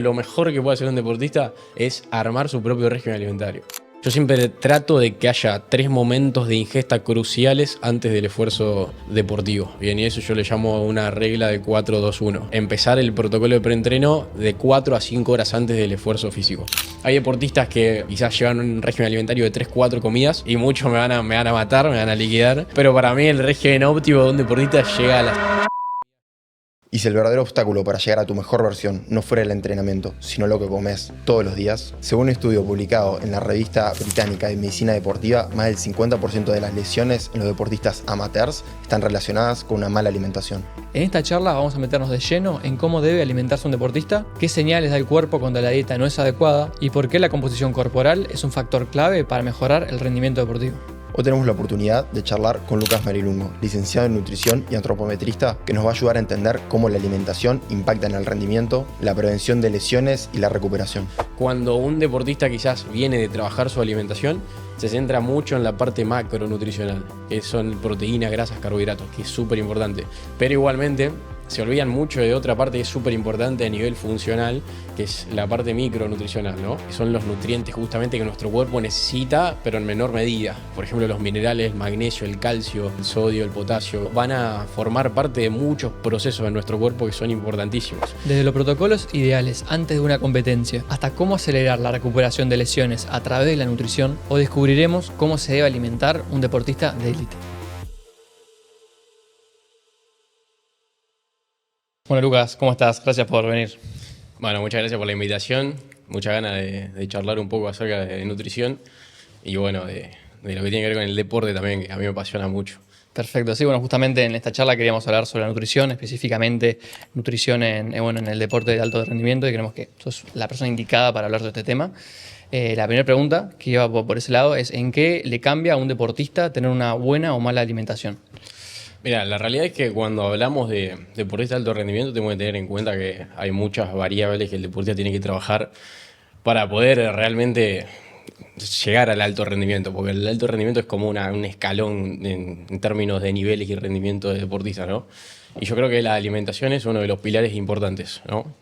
Lo mejor que puede hacer un deportista es armar su propio régimen alimentario. Yo siempre trato de que haya 3 momentos de ingesta cruciales antes del esfuerzo deportivo. Bien, y eso yo le llamo una regla de 4-2-1. Empezar el protocolo de preentreno de 4 a 5 horas antes del esfuerzo físico. Hay deportistas que quizás llevan un régimen alimentario de 3-4 comidas y muchos me van a matar, me van a liquidar. Pero para mí el régimen óptimo de un deportista llega a las... Y si el verdadero obstáculo para llegar a tu mejor versión no fuera el entrenamiento, sino lo que comes todos los días, según un estudio publicado en la revista británica de medicina deportiva, más del 50% de las lesiones en los deportistas amateurs están relacionadas con una mala alimentación. En esta charla vamos a meternos de lleno en cómo debe alimentarse un deportista, qué señales da el cuerpo cuando la dieta no es adecuada y por qué la composición corporal es un factor clave para mejorar el rendimiento deportivo. Hoy tenemos la oportunidad de charlar con Lucas Marilungo, licenciado en nutrición y antropometrista, que nos va a ayudar a entender cómo la alimentación impacta en el rendimiento, la prevención de lesiones y la recuperación. Cuando un deportista quizás viene de trabajar su alimentación, se centra mucho en la parte macronutricional, que son proteínas, grasas, carbohidratos, que es súper importante. Pero igualmente se olvidan mucho de otra parte que es súper importante a nivel funcional, que es la parte micronutricional, ¿no? Que son los nutrientes justamente que nuestro cuerpo necesita, pero en menor medida. Por ejemplo, los minerales, el magnesio, el calcio, el sodio, el potasio, van a formar parte de muchos procesos de nuestro cuerpo que son importantísimos. Desde los protocolos ideales antes de una competencia hasta cómo acelerar la recuperación de lesiones a través de la nutrición, hoy descubriremos cómo se debe alimentar un deportista de élite. Bueno, Lucas, ¿cómo estás? Gracias por venir. Bueno, muchas gracias por la invitación. Muchas ganas de charlar un poco acerca de nutrición y bueno, de lo que tiene que ver con el deporte también, que a mí me apasiona mucho. Perfecto, sí, bueno, justamente en esta charla queríamos hablar sobre la nutrición, específicamente nutrición en el deporte de alto rendimiento, y creemos que sos la persona indicada para hablar de este tema. La primera pregunta que iba por ese lado es ¿en qué le cambia a un deportista tener una buena o mala alimentación? Mira, la realidad es que cuando hablamos de deportista de alto rendimiento tenemos que tener en cuenta que hay muchas variables que el deportista tiene que trabajar para poder realmente llegar al alto rendimiento, porque el alto rendimiento es como un escalón en términos de niveles y rendimiento de deportista, ¿no? Y yo creo que la alimentación es uno de los pilares importantes, ¿no?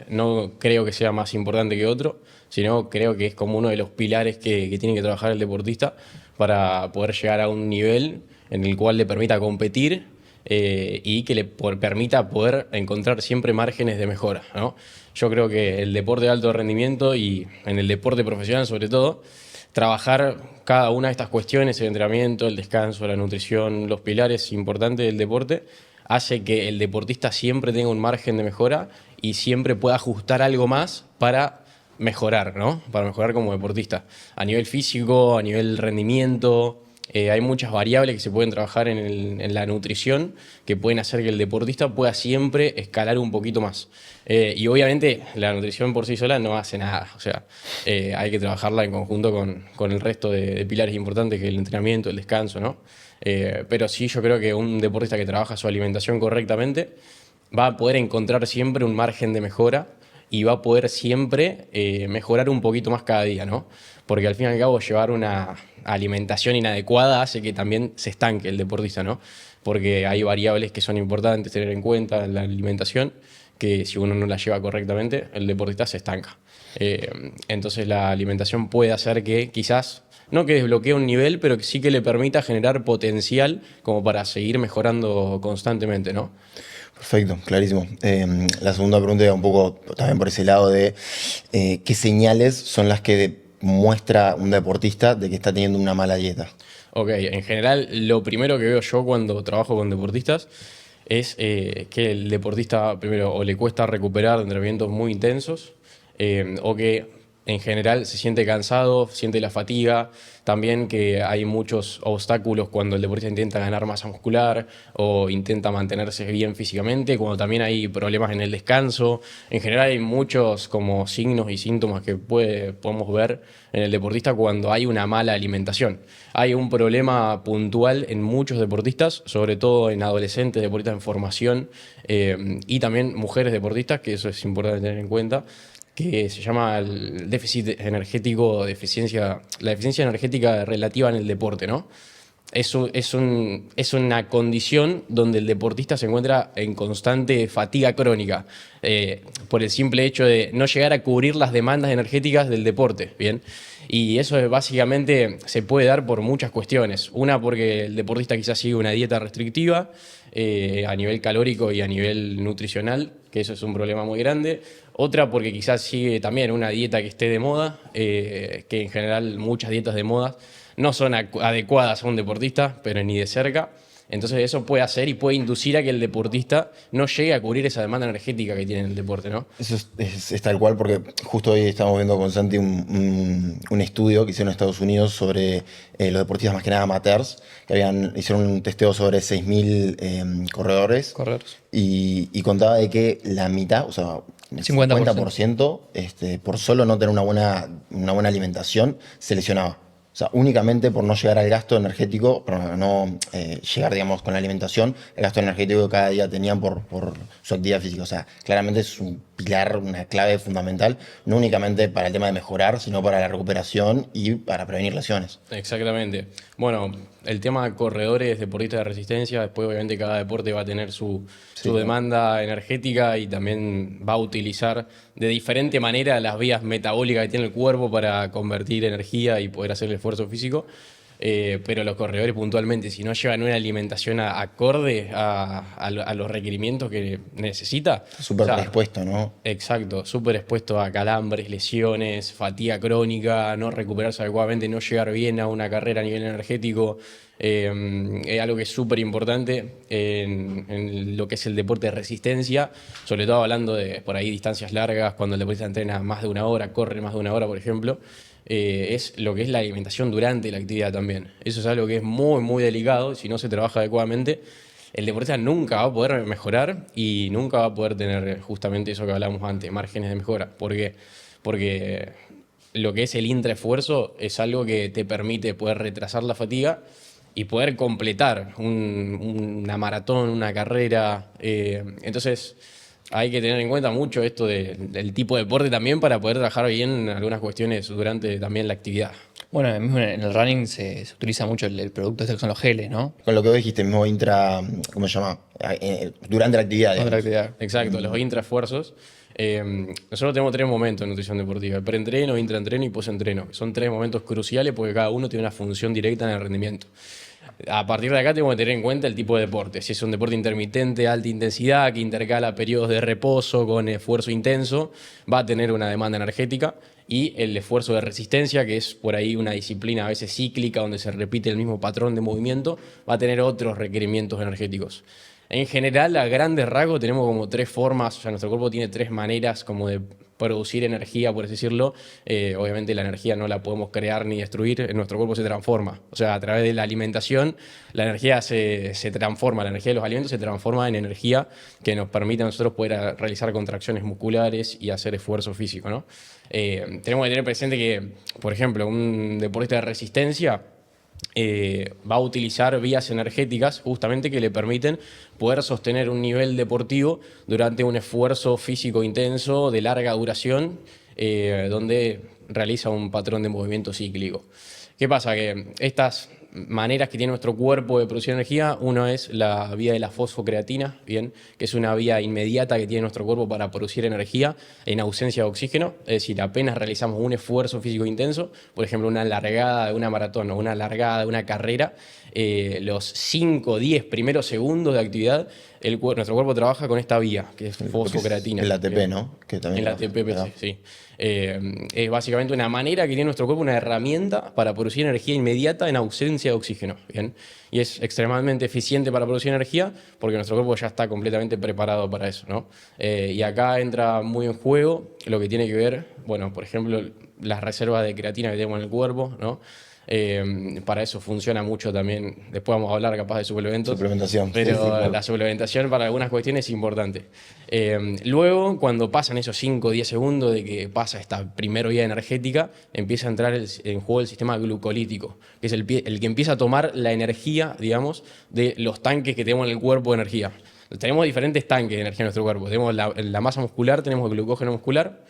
No creo que sea más importante que otro, sino creo que es como uno de los pilares que tiene que trabajar el deportista para poder llegar a un nivel en el cual le permita competir y que le permita poder encontrar siempre márgenes de mejora, ¿no? Yo creo que el deporte de alto rendimiento y en el deporte profesional sobre todo, trabajar cada una de estas cuestiones, el entrenamiento, el descanso, la nutrición, los pilares importantes del deporte, hace que el deportista siempre tenga un margen de mejora y siempre pueda ajustar algo más para mejorar, ¿no? Para mejorar como deportista. A nivel físico, a nivel rendimiento, hay muchas variables que se pueden trabajar en la nutrición que pueden hacer que el deportista pueda siempre escalar un poquito más. Y obviamente la nutrición por sí sola no hace nada, o sea, hay que trabajarla en conjunto con el resto de pilares importantes que es el entrenamiento, el descanso, ¿no? Pero sí, yo creo que un deportista que trabaja su alimentación correctamente va a poder encontrar siempre un margen de mejora y va a poder siempre mejorar un poquito más cada día, ¿no? Porque al fin y al cabo llevar una alimentación inadecuada hace que también se estanque el deportista, ¿no? Porque hay variables que son importantes tener en cuenta en la alimentación, que si uno no la lleva correctamente, el deportista se estanca. Entonces la alimentación puede hacer que quizás, no que desbloquee un nivel, pero que sí que le permita generar potencial como para seguir mejorando constantemente, ¿no? Perfecto, clarísimo. La segunda pregunta era un poco también por ese lado de qué señales son las que muestra un deportista de que está teniendo una mala dieta. Ok, en general lo primero que veo yo cuando trabajo con deportistas es que el deportista primero o le cuesta recuperar de entrenamientos muy intensos o que en general se siente cansado, siente la fatiga, también que hay muchos obstáculos cuando el deportista intenta ganar masa muscular o intenta mantenerse bien físicamente, cuando también hay problemas en el descanso. En general hay muchos como signos y síntomas que podemos ver en el deportista cuando hay una mala alimentación. Hay un problema puntual en muchos deportistas, sobre todo en adolescentes, deportistas en formación y también mujeres deportistas, que eso es importante tener en cuenta, que se llama el déficit energético, la deficiencia energética relativa en el deporte, ¿no? es una condición donde el deportista se encuentra en constante fatiga crónica, por el simple hecho de no llegar a cubrir las demandas energéticas del deporte, ¿bien? Y eso básicamente se puede dar por muchas cuestiones. Una, porque el deportista quizás sigue una dieta restrictiva a nivel calórico y a nivel nutricional, que eso es un problema muy grande. Otra, porque quizás sigue también una dieta que esté de moda, que en general muchas dietas de moda no son adecuadas a un deportista, pero ni de cerca. Entonces eso puede hacer y puede inducir a que el deportista no llegue a cubrir esa demanda energética que tiene el deporte, ¿no? Eso es tal cual, porque justo hoy estamos viendo con Santi un estudio que hicieron en Estados Unidos sobre los deportistas más que nada amateurs, que hicieron un testeo sobre 6.000 corredores. Corredores. Y contaba de que la mitad, o sea, el 50%, por solo no tener una buena alimentación, se lesionaba. O sea, únicamente por no llegar al gasto energético, por no llegar, digamos, con la alimentación, el gasto energético que cada día tenían por su actividad física. O sea, claramente es un pilar, una clave fundamental, no únicamente para el tema de mejorar, sino para la recuperación y para prevenir lesiones. Exactamente. Bueno, el tema de corredores, deportistas de resistencia, después obviamente cada deporte va a tener su demanda energética y también va a utilizar de diferente manera las vías metabólicas que tiene el cuerpo para convertir energía y poder hacer el esfuerzo físico. Pero los corredores puntualmente, si no llevan una alimentación acorde a los requerimientos que necesita. Súper expuesto, ¿no? Exacto, súper expuesto a calambres, lesiones, fatiga crónica, no recuperarse adecuadamente, no llegar bien a una carrera a nivel energético. Es algo que es súper importante en lo que es el deporte de resistencia, sobre todo hablando de por ahí distancias largas, cuando el deportista entrena más de una hora, corre más de una hora, por ejemplo. Es lo que es la alimentación durante la actividad también. Eso es algo que es muy, muy delicado. Si no se trabaja adecuadamente, el deportista nunca va a poder mejorar y nunca va a poder tener justamente eso que hablábamos antes, márgenes de mejora. ¿Por qué? Porque lo que es el intraesfuerzo es algo que te permite poder retrasar la fatiga y poder completar una maratón, una carrera. Entonces hay que tener en cuenta mucho esto del tipo de deporte también para poder trabajar bien algunas cuestiones durante también la actividad. Bueno, mismo en el running se utiliza mucho el producto este que son los geles, ¿no? Con lo que vos dijiste, mismo ¿cómo se llama? Durante la actividad. Durante la actividad. Exacto, los intraesfuerzos. Nosotros tenemos 3 momentos en nutrición deportiva: el preentreno, intraentreno y postentreno, que son 3 momentos cruciales porque cada uno tiene una función directa en el rendimiento. A partir de acá tenemos que tener en cuenta el tipo de deporte. Si es un deporte intermitente, alta intensidad, que intercala periodos de reposo con esfuerzo intenso, va a tener una demanda energética. Y el esfuerzo de resistencia, que es por ahí una disciplina a veces cíclica, donde se repite el mismo patrón de movimiento, va a tener otros requerimientos energéticos. En general, a grandes rasgos, tenemos como 3 formas, o sea, nuestro cuerpo tiene 3 maneras como de producir energía, por así decirlo. Obviamente la energía no la podemos crear ni destruir, nuestro cuerpo se transforma. O sea, a través de la alimentación, la energía se transforma, la energía de los alimentos se transforma en energía que nos permite a nosotros poder realizar contracciones musculares y hacer esfuerzo físico, ¿no? Tenemos que tener presente que, por ejemplo, un deportista de resistencia va a utilizar vías energéticas justamente que le permiten poder sostener un nivel deportivo durante un esfuerzo físico intenso de larga duración, donde realiza un patrón de movimiento cíclico. ¿Qué pasa? Que estas maneras que tiene nuestro cuerpo de producir energía, una es la vía de la fosfocreatina, bien, que es una vía inmediata que tiene nuestro cuerpo para producir energía en ausencia de oxígeno. Es decir, apenas realizamos un esfuerzo físico intenso, por ejemplo, una largada de una maratón o una largada de una carrera, los 5 o 10 primeros segundos de actividad, nuestro cuerpo trabaja con esta vía, que es fosfocreatina. El ATP, ¿no? Que también el ATP, sí. Es básicamente una manera que tiene nuestro cuerpo, una herramienta para producir energía inmediata en ausencia de oxígeno, ¿bien? Y es extremadamente eficiente para producir energía porque nuestro cuerpo ya está completamente preparado para eso, ¿no? Y acá entra muy en juego lo que tiene que ver, bueno, por ejemplo, las reservas de creatina que tenemos en el cuerpo, ¿no? Para eso funciona mucho también. Después vamos a hablar capaz de suplementación. Pero sí, claro. La suplementación para algunas cuestiones es importante. Luego, cuando pasan esos 5 o 10 segundos de que pasa esta primera vía energética, empieza a entrar en juego el sistema glucolítico, que es el que empieza a tomar la energía, digamos, de los tanques que tenemos en el cuerpo de energía. tenemos diferentes tanques de energía en nuestro cuerpo. Tenemos la masa muscular, tenemos el glucógeno muscular.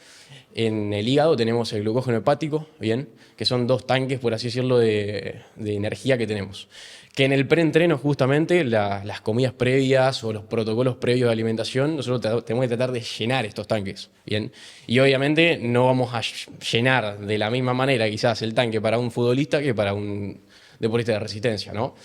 En el hígado tenemos el glucógeno hepático, ¿bien? Que son 2 tanques, por así decirlo, de energía que tenemos. Que en el preentreno, justamente, las comidas previas o los protocolos previos de alimentación, nosotros tenemos que tratar de llenar estos tanques, ¿bien? Y obviamente no vamos a llenar de la misma manera quizás el tanque para un futbolista que para un deportista de resistencia, ¿no?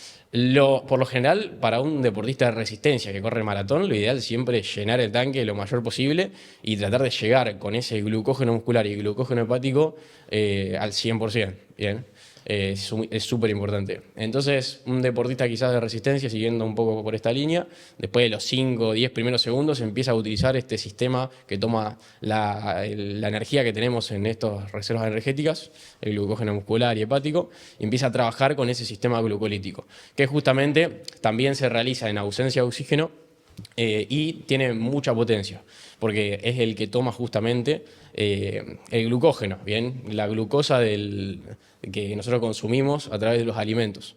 Por lo general, para un deportista de resistencia que corre maratón, lo ideal siempre es llenar el tanque lo mayor posible y tratar de llegar con ese glucógeno muscular y glucógeno hepático al 100%, ¿bien? Es súper importante. Entonces, un deportista quizás de resistencia, siguiendo un poco por esta línea, después de los 5 o 10 primeros segundos empieza a utilizar este sistema que toma la energía que tenemos en estas reservas energéticas, el glucógeno muscular y hepático, y empieza a trabajar con ese sistema glucolítico, que justamente también se realiza en ausencia de oxígeno y tiene mucha potencia, porque es el que toma justamente el glucógeno, ¿bien? La glucosa que nosotros consumimos a través de los alimentos.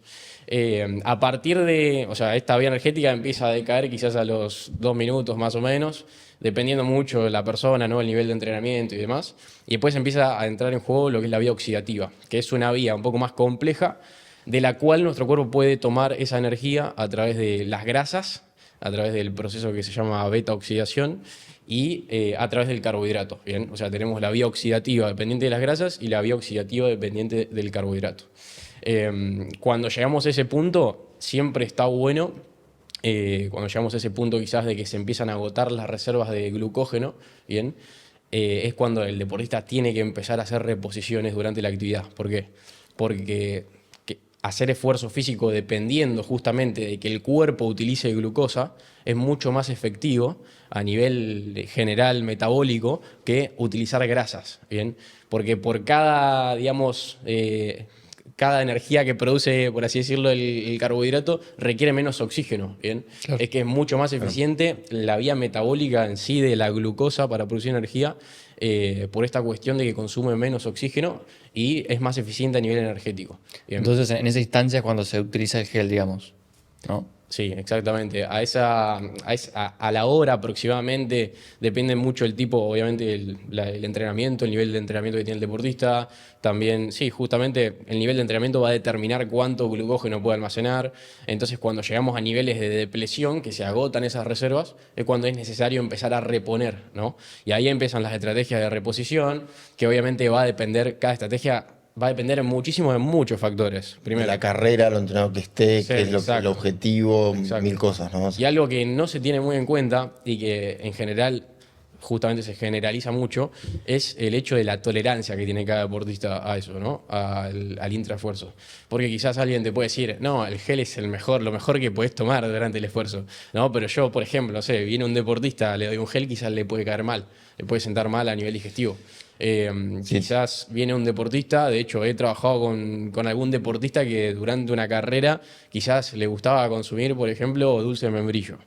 A partir de, o sea, esta vía energética empieza a decaer quizás a los 2 minutos más o menos, dependiendo mucho de la persona, ¿no? El nivel de entrenamiento y demás. Y después empieza a entrar en juego lo que es la vía oxidativa, que es una vía un poco más compleja, de la cual nuestro cuerpo puede tomar esa energía a través de las grasas, a través del proceso que se llama beta-oxidación y a través del carbohidrato, ¿bien? O sea, tenemos la vía oxidativa dependiente de las grasas y la vía oxidativa dependiente del carbohidrato. Cuando llegamos a ese punto, siempre está bueno, cuando llegamos a ese punto quizás de que se empiezan a agotar las reservas de glucógeno, ¿bien? Es cuando el deportista tiene que empezar a hacer reposiciones durante la actividad. ¿Por qué? Porque hacer esfuerzo físico dependiendo justamente de que el cuerpo utilice glucosa es mucho más efectivo a nivel general metabólico que utilizar grasas, ¿bien? Porque por cada, digamos, cada energía que produce, por así decirlo, el carbohidrato requiere menos oxígeno, ¿bien? Claro. Es que es mucho más eficiente la vía metabólica en sí de la glucosa para producir energía por esta cuestión de que consume menos oxígeno y es más eficiente a nivel energético. ¿Bien? Entonces, en esa instancia es cuando se utiliza el gel, digamos, ¿no? Sí, exactamente. A la hora aproximadamente depende mucho el tipo, obviamente, el entrenamiento, el nivel de entrenamiento que tiene el deportista. También, sí, justamente el nivel de entrenamiento va a determinar cuánto glucógeno puede almacenar. Entonces, cuando llegamos a niveles de depresión, que se agotan esas reservas, es cuando es necesario empezar a reponer, ¿no? Y ahí empiezan las estrategias de reposición, que obviamente va a depender, cada estrategia va a depender muchísimo de muchos factores. Primero, la carrera, lo entrenado que esté, sí, qué es el objetivo, exacto. 1000 cosas, ¿no? Y algo que no se tiene muy en cuenta y que en general justamente se generaliza mucho es el hecho de la tolerancia que tiene cada deportista a eso, ¿no? Al intraesfuerzo. Porque quizás alguien te puede decir, no, el gel es lo mejor que puedes tomar durante el esfuerzo, ¿no? Pero yo, por ejemplo, no sé, viene un deportista, le doy un gel, quizás le puede caer mal, le puede sentar mal a nivel digestivo. Sí. Quizás viene un deportista, de hecho he trabajado con algún deportista que durante una carrera quizás le gustaba consumir, por ejemplo, dulce de membrillo.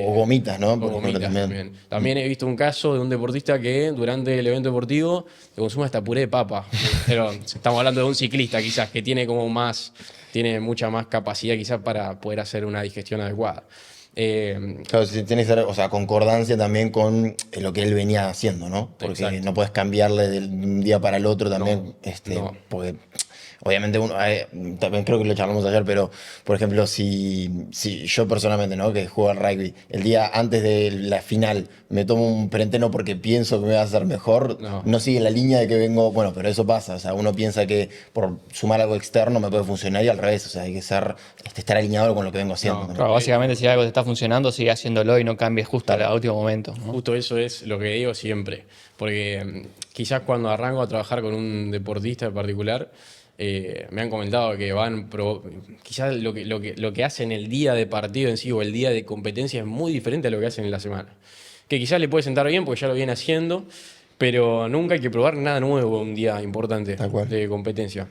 O gomitas, ¿no? O gomitas también. También he visto un caso de un deportista que durante el evento deportivo consume hasta puré de papa. Pero estamos hablando de un ciclista quizás que tiene tiene mucha más capacidad quizás para poder hacer una digestión adecuada. Claro, tiene que ser, o sea, concordancia también con lo que él venía haciendo, ¿no? Porque exacto. No puedes cambiarle de un día para el otro también, no. Porque obviamente uno, también creo que lo charlamos ayer, pero por ejemplo, si yo personalmente, ¿no? Que juego al rugby, el día antes de la final me tomo un preentreno porque pienso que me va a hacer mejor, no sigue la línea de que vengo, bueno, pero eso pasa, o sea, uno piensa que por sumar algo externo me puede funcionar y al revés, o sea, hay que estar alineado con lo que vengo haciendo. Claro, básicamente si algo te está funcionando, sigue haciéndolo y no cambies justo al último momento, ¿no? Justo eso es lo que digo siempre, porque quizás cuando arranco a trabajar con un deportista en particular, me han comentado que quizás lo que hacen el día de partido en sí o el día de competencia es muy diferente a lo que hacen en la semana. Que quizás le puede sentar bien porque ya lo viene haciendo, pero nunca hay que probar nada nuevo un día importante de competencia.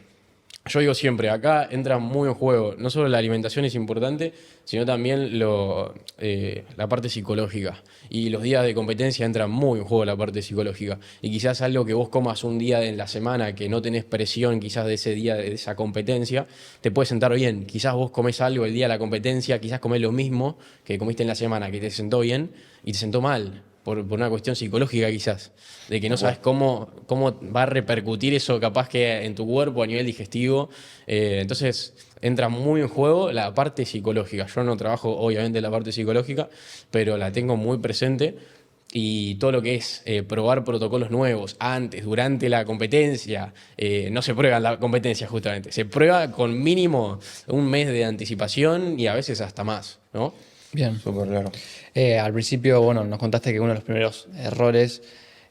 Yo digo siempre, acá entra muy en juego, no solo la alimentación es importante, sino también la parte psicológica. Y los días de competencia entran muy en juego la parte psicológica. Y quizás algo que vos comas un día en la semana que no tenés presión quizás de ese día, de esa competencia, te puede sentar bien. Quizás vos comés algo el día de la competencia, quizás comés lo mismo que comiste en la semana, que te sentó bien y te sentó mal. Por una cuestión psicológica quizás, de que no sabes cómo va a repercutir eso capaz que en tu cuerpo a nivel digestivo. Entonces entra muy en juego la parte psicológica. Yo no trabajo obviamente la parte psicológica, pero la tengo muy presente. Y todo lo que es probar protocolos nuevos antes, durante la competencia, no se prueba en la competencia justamente, se prueba con mínimo un mes de anticipación y a veces hasta más, ¿no? Bien. Súper claro. Al principio, bueno, nos contaste que uno de los primeros errores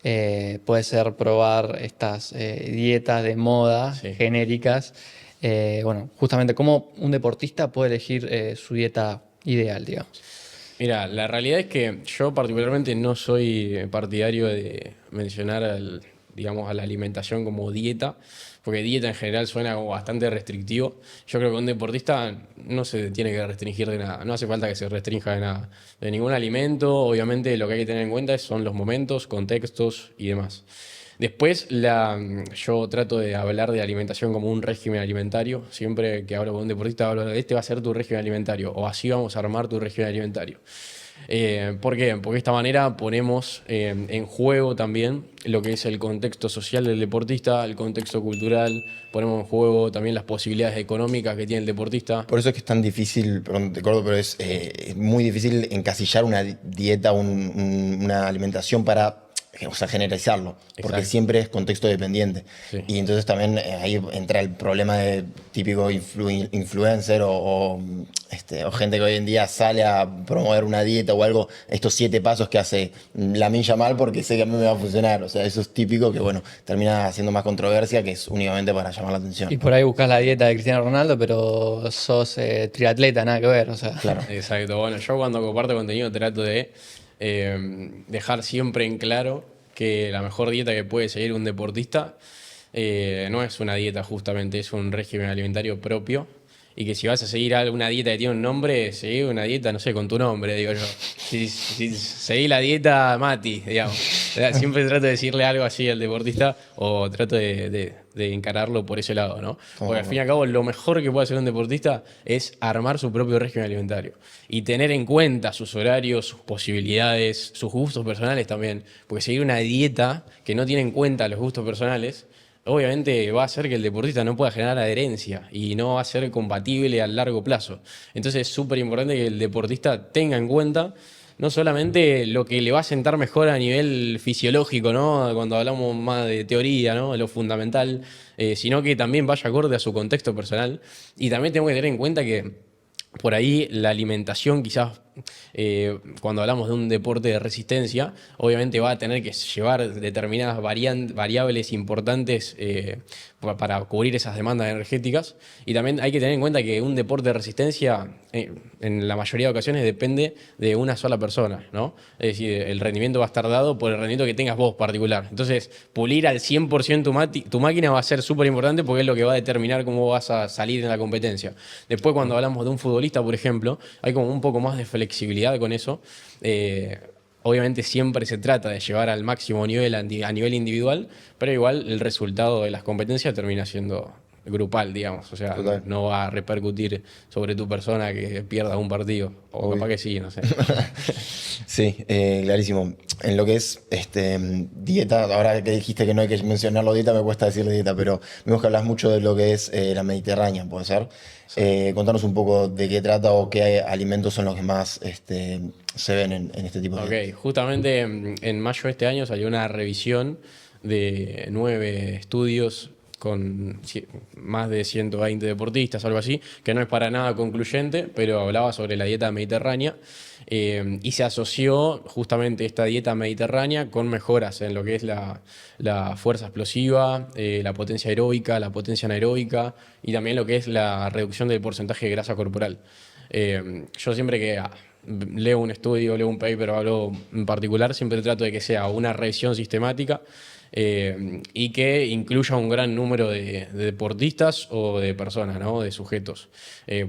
puede ser probar estas dietas de moda Sí. genéricas. Bueno, justamente, ¿cómo un deportista puede elegir su dieta ideal, digamos? Mira, la realidad es que yo particularmente no soy partidario de mencionar digamos, a la alimentación como dieta, porque dieta en general suena como bastante restrictivo. Yo creo que un deportista no se tiene que restringir de nada, no hace falta que se restrinja de nada, de ningún alimento. Obviamente lo que hay que tener en cuenta son los momentos, contextos y demás. Después, yo trato de hablar de alimentación como un régimen alimentario. Siempre que hablo con un deportista, hablo de este va a ser tu régimen alimentario o así vamos a armar tu régimen alimentario. ¿Por qué? Porque de esta manera ponemos en juego también lo que es el contexto social del deportista, el contexto cultural, ponemos en juego también las posibilidades económicas que tiene el deportista. Por eso es que es tan difícil, perdón, te corto, pero es muy difícil encasillar una dieta, una alimentación para, o sea, generalizarlo, porque Exacto. siempre es contexto dependiente. Sí. Y entonces también ahí entra el problema de típico influencer o gente que hoy en día sale a promover una dieta o algo, estos 7 pasos que hace la milla mal porque sé que a mí me va a funcionar. O sea, eso es típico que, bueno, termina haciendo más controversia que es únicamente para llamar la atención. Y por ahí buscas la dieta de Cristiano Ronaldo, pero sos triatleta, nada que ver, o sea. Claro. Exacto. Bueno, yo cuando comparto contenido trato de dejar siempre en claro que la mejor dieta que puede seguir un deportista no es una dieta justamente, es un régimen alimentario propio. Y que si vas a seguir una dieta que tiene un nombre, seguí una dieta, no sé, con tu nombre, digo yo. Si seguí la dieta Mati, digamos. Siempre trato de decirle algo así al deportista o trato de encararlo por ese lado, ¿no? Porque al fin y al cabo lo mejor que puede hacer un deportista es armar su propio régimen alimentario y tener en cuenta sus horarios, sus posibilidades, sus gustos personales también. Porque seguir una dieta que no tiene en cuenta los gustos personales obviamente va a hacer que el deportista no pueda generar adherencia y no va a ser compatible a largo plazo. Entonces es súper importante que el deportista tenga en cuenta no solamente lo que le va a sentar mejor a nivel fisiológico, ¿no? Cuando hablamos más de teoría, ¿no? Lo fundamental, sino que también vaya acorde a su contexto personal. Y también tengo que tener en cuenta que por ahí la alimentación quizás cuando hablamos de un deporte de resistencia, obviamente va a tener que llevar determinadas variables importantes para cubrir esas demandas energéticas. Y también hay que tener en cuenta que un deporte de resistencia, en la mayoría de ocasiones, depende de una sola persona, ¿no? Es decir, el rendimiento va a estar dado por el rendimiento que tengas vos particular. Entonces, pulir al 100% tu máquina va a ser súper importante porque es lo que va a determinar cómo vas a salir en la competencia. Después, cuando hablamos de un futbolista, por ejemplo, hay como un poco más de flexibilidad con eso. Obviamente siempre se trata de llevar al máximo nivel a nivel individual, pero igual el resultado de las competencias termina siendo grupal, digamos. O sea, Total. no va a repercutir sobre tu persona que pierda un partido. O Obvio. capaz que sí, no sé. Sí, clarísimo. En lo que es dieta, ahora que dijiste que no hay que mencionarlo dieta, me cuesta decirle dieta, pero vemos que hablas mucho de lo que es la mediterránea, ¿puede ser? Contanos un poco de qué trata o qué alimentos son los que más se ven en este tipo de dietas. Ok, justamente en mayo de este año salió una revisión de 9 estudios con más de 120 deportistas, algo así, que no es para nada concluyente, pero hablaba sobre la dieta mediterránea y se asoció justamente esta dieta mediterránea con mejoras en lo que es la fuerza explosiva, la potencia aeróbica, la potencia anaeróbica y también lo que es la reducción del porcentaje de grasa corporal. Yo siempre que leo un estudio, leo un paper o algo en particular, siempre trato de que sea una revisión sistemática y que incluya un gran número de deportistas o de personas, ¿no? De sujetos,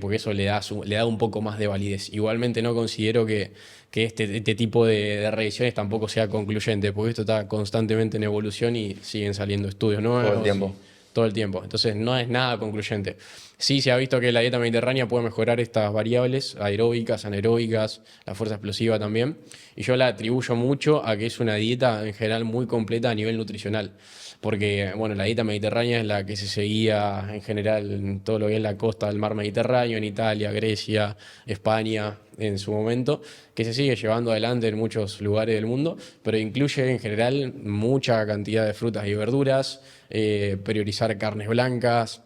porque eso le da un poco más de validez. Igualmente no considero que este tipo de revisiones tampoco sea concluyente, porque esto está constantemente en evolución y siguen saliendo estudios nuevos. Todo el tiempo. Todo el tiempo. Entonces no es nada concluyente. Sí se ha visto que la dieta mediterránea puede mejorar estas variables aeróbicas, anaeróbicas, la fuerza explosiva también. Y yo la atribuyo mucho a que es una dieta en general muy completa a nivel nutricional. Porque, bueno, la dieta mediterránea es la que se seguía en general en todo lo que es la costa del mar Mediterráneo, en Italia, Grecia, España, en su momento, que se sigue llevando adelante en muchos lugares del mundo, pero incluye en general mucha cantidad de frutas y verduras, priorizar carnes blancas,